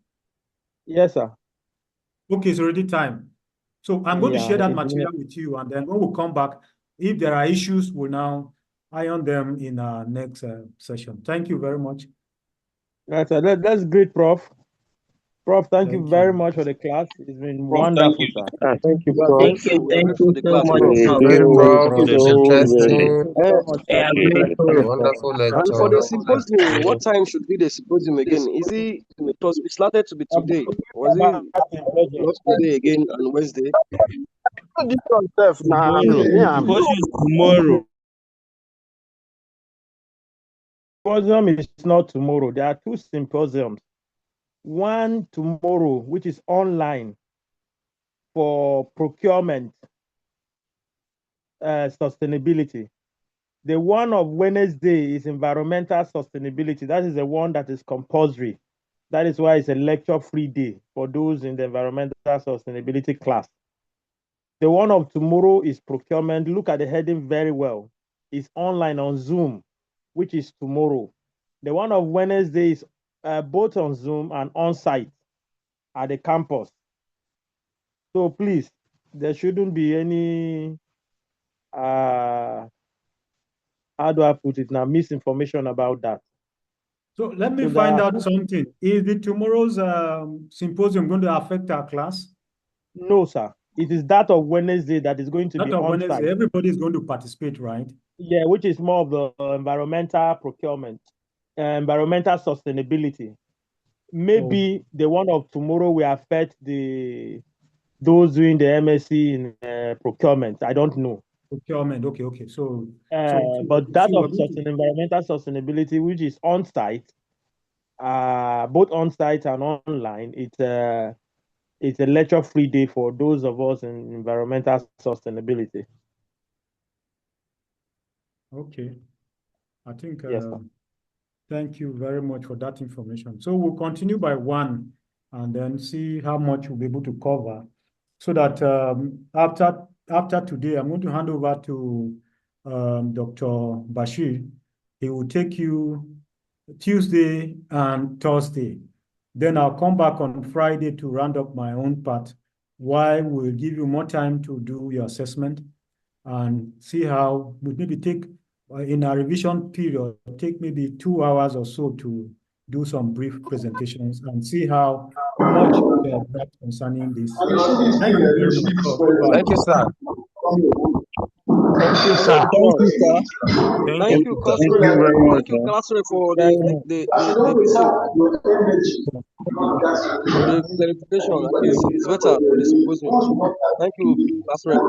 Yes, sir. Okay, it's already time. So I'm going to share that it's material with you, and then when we come back, if there are issues, we'll now iron them in our next session. Thank you very much. Right, sir. That's great, Prof. Prof, thank you Thank very you. much for the class. It's been Prof, thank wonderful, you. sir. Thank you, Thank Prof. you We are so grateful for the much, class, Thank Prof. you Prof. very Thank much. you It was so very interesting. Thank you so much, sir. Wonderful And for lecture. the symposium, what time should be the symposium again? Is it slated to be today? Was it not today again on Wednesday? This one self now. Symposium is tomorrow. Symposium is not tomorrow. There are two symposiums. One tomorrow, which is online for procurement sustainability. The one of Wednesday is environmental sustainability. That is the one that is compulsory. That is why it's a lecture-free day for those in the environmental sustainability class. The one of tomorrow is procurement. Look at the heading very well. It's online on Zoom, which is tomorrow. The one of Wednesday is both on Zoom and on-site at the campus. So please, there shouldn't be any, how do I put it now, misinformation about that. So let me So find out something. Is the tomorrow's symposium going to affect our class? No, sir. It is that of Wednesday that is going to be on Wednesday, site. everybody is going to participate, right? Yeah, which is more of the environmental procurement, environmental sustainability. Maybe the one of tomorrow will affect those doing the MSc in procurement. I don't know. Procurement, okay. So but that of environmental sustainability, which is on site, both on site and online, it's a lecture-free day for those of us in environmental sustainability. Okay. I think, yes, thank you very much for that information. So we'll continue by one and then see how much we'll be able to cover so that after today, I'm going to hand over to Dr. Bashir. He will take you Tuesday and Thursday. Then I'll come back on Friday to round up my own part, while we'll give you more time to do your assessment and see how we maybe take in a revision period, take maybe 2 hours or so to do some brief presentations and see how much that concerning this. Thank you very much. Thank you, sir. Thank you, sir. Thank you, class rep. Thank you, class rep, for the clarification. It's better for the symposium. Thank you, class rep.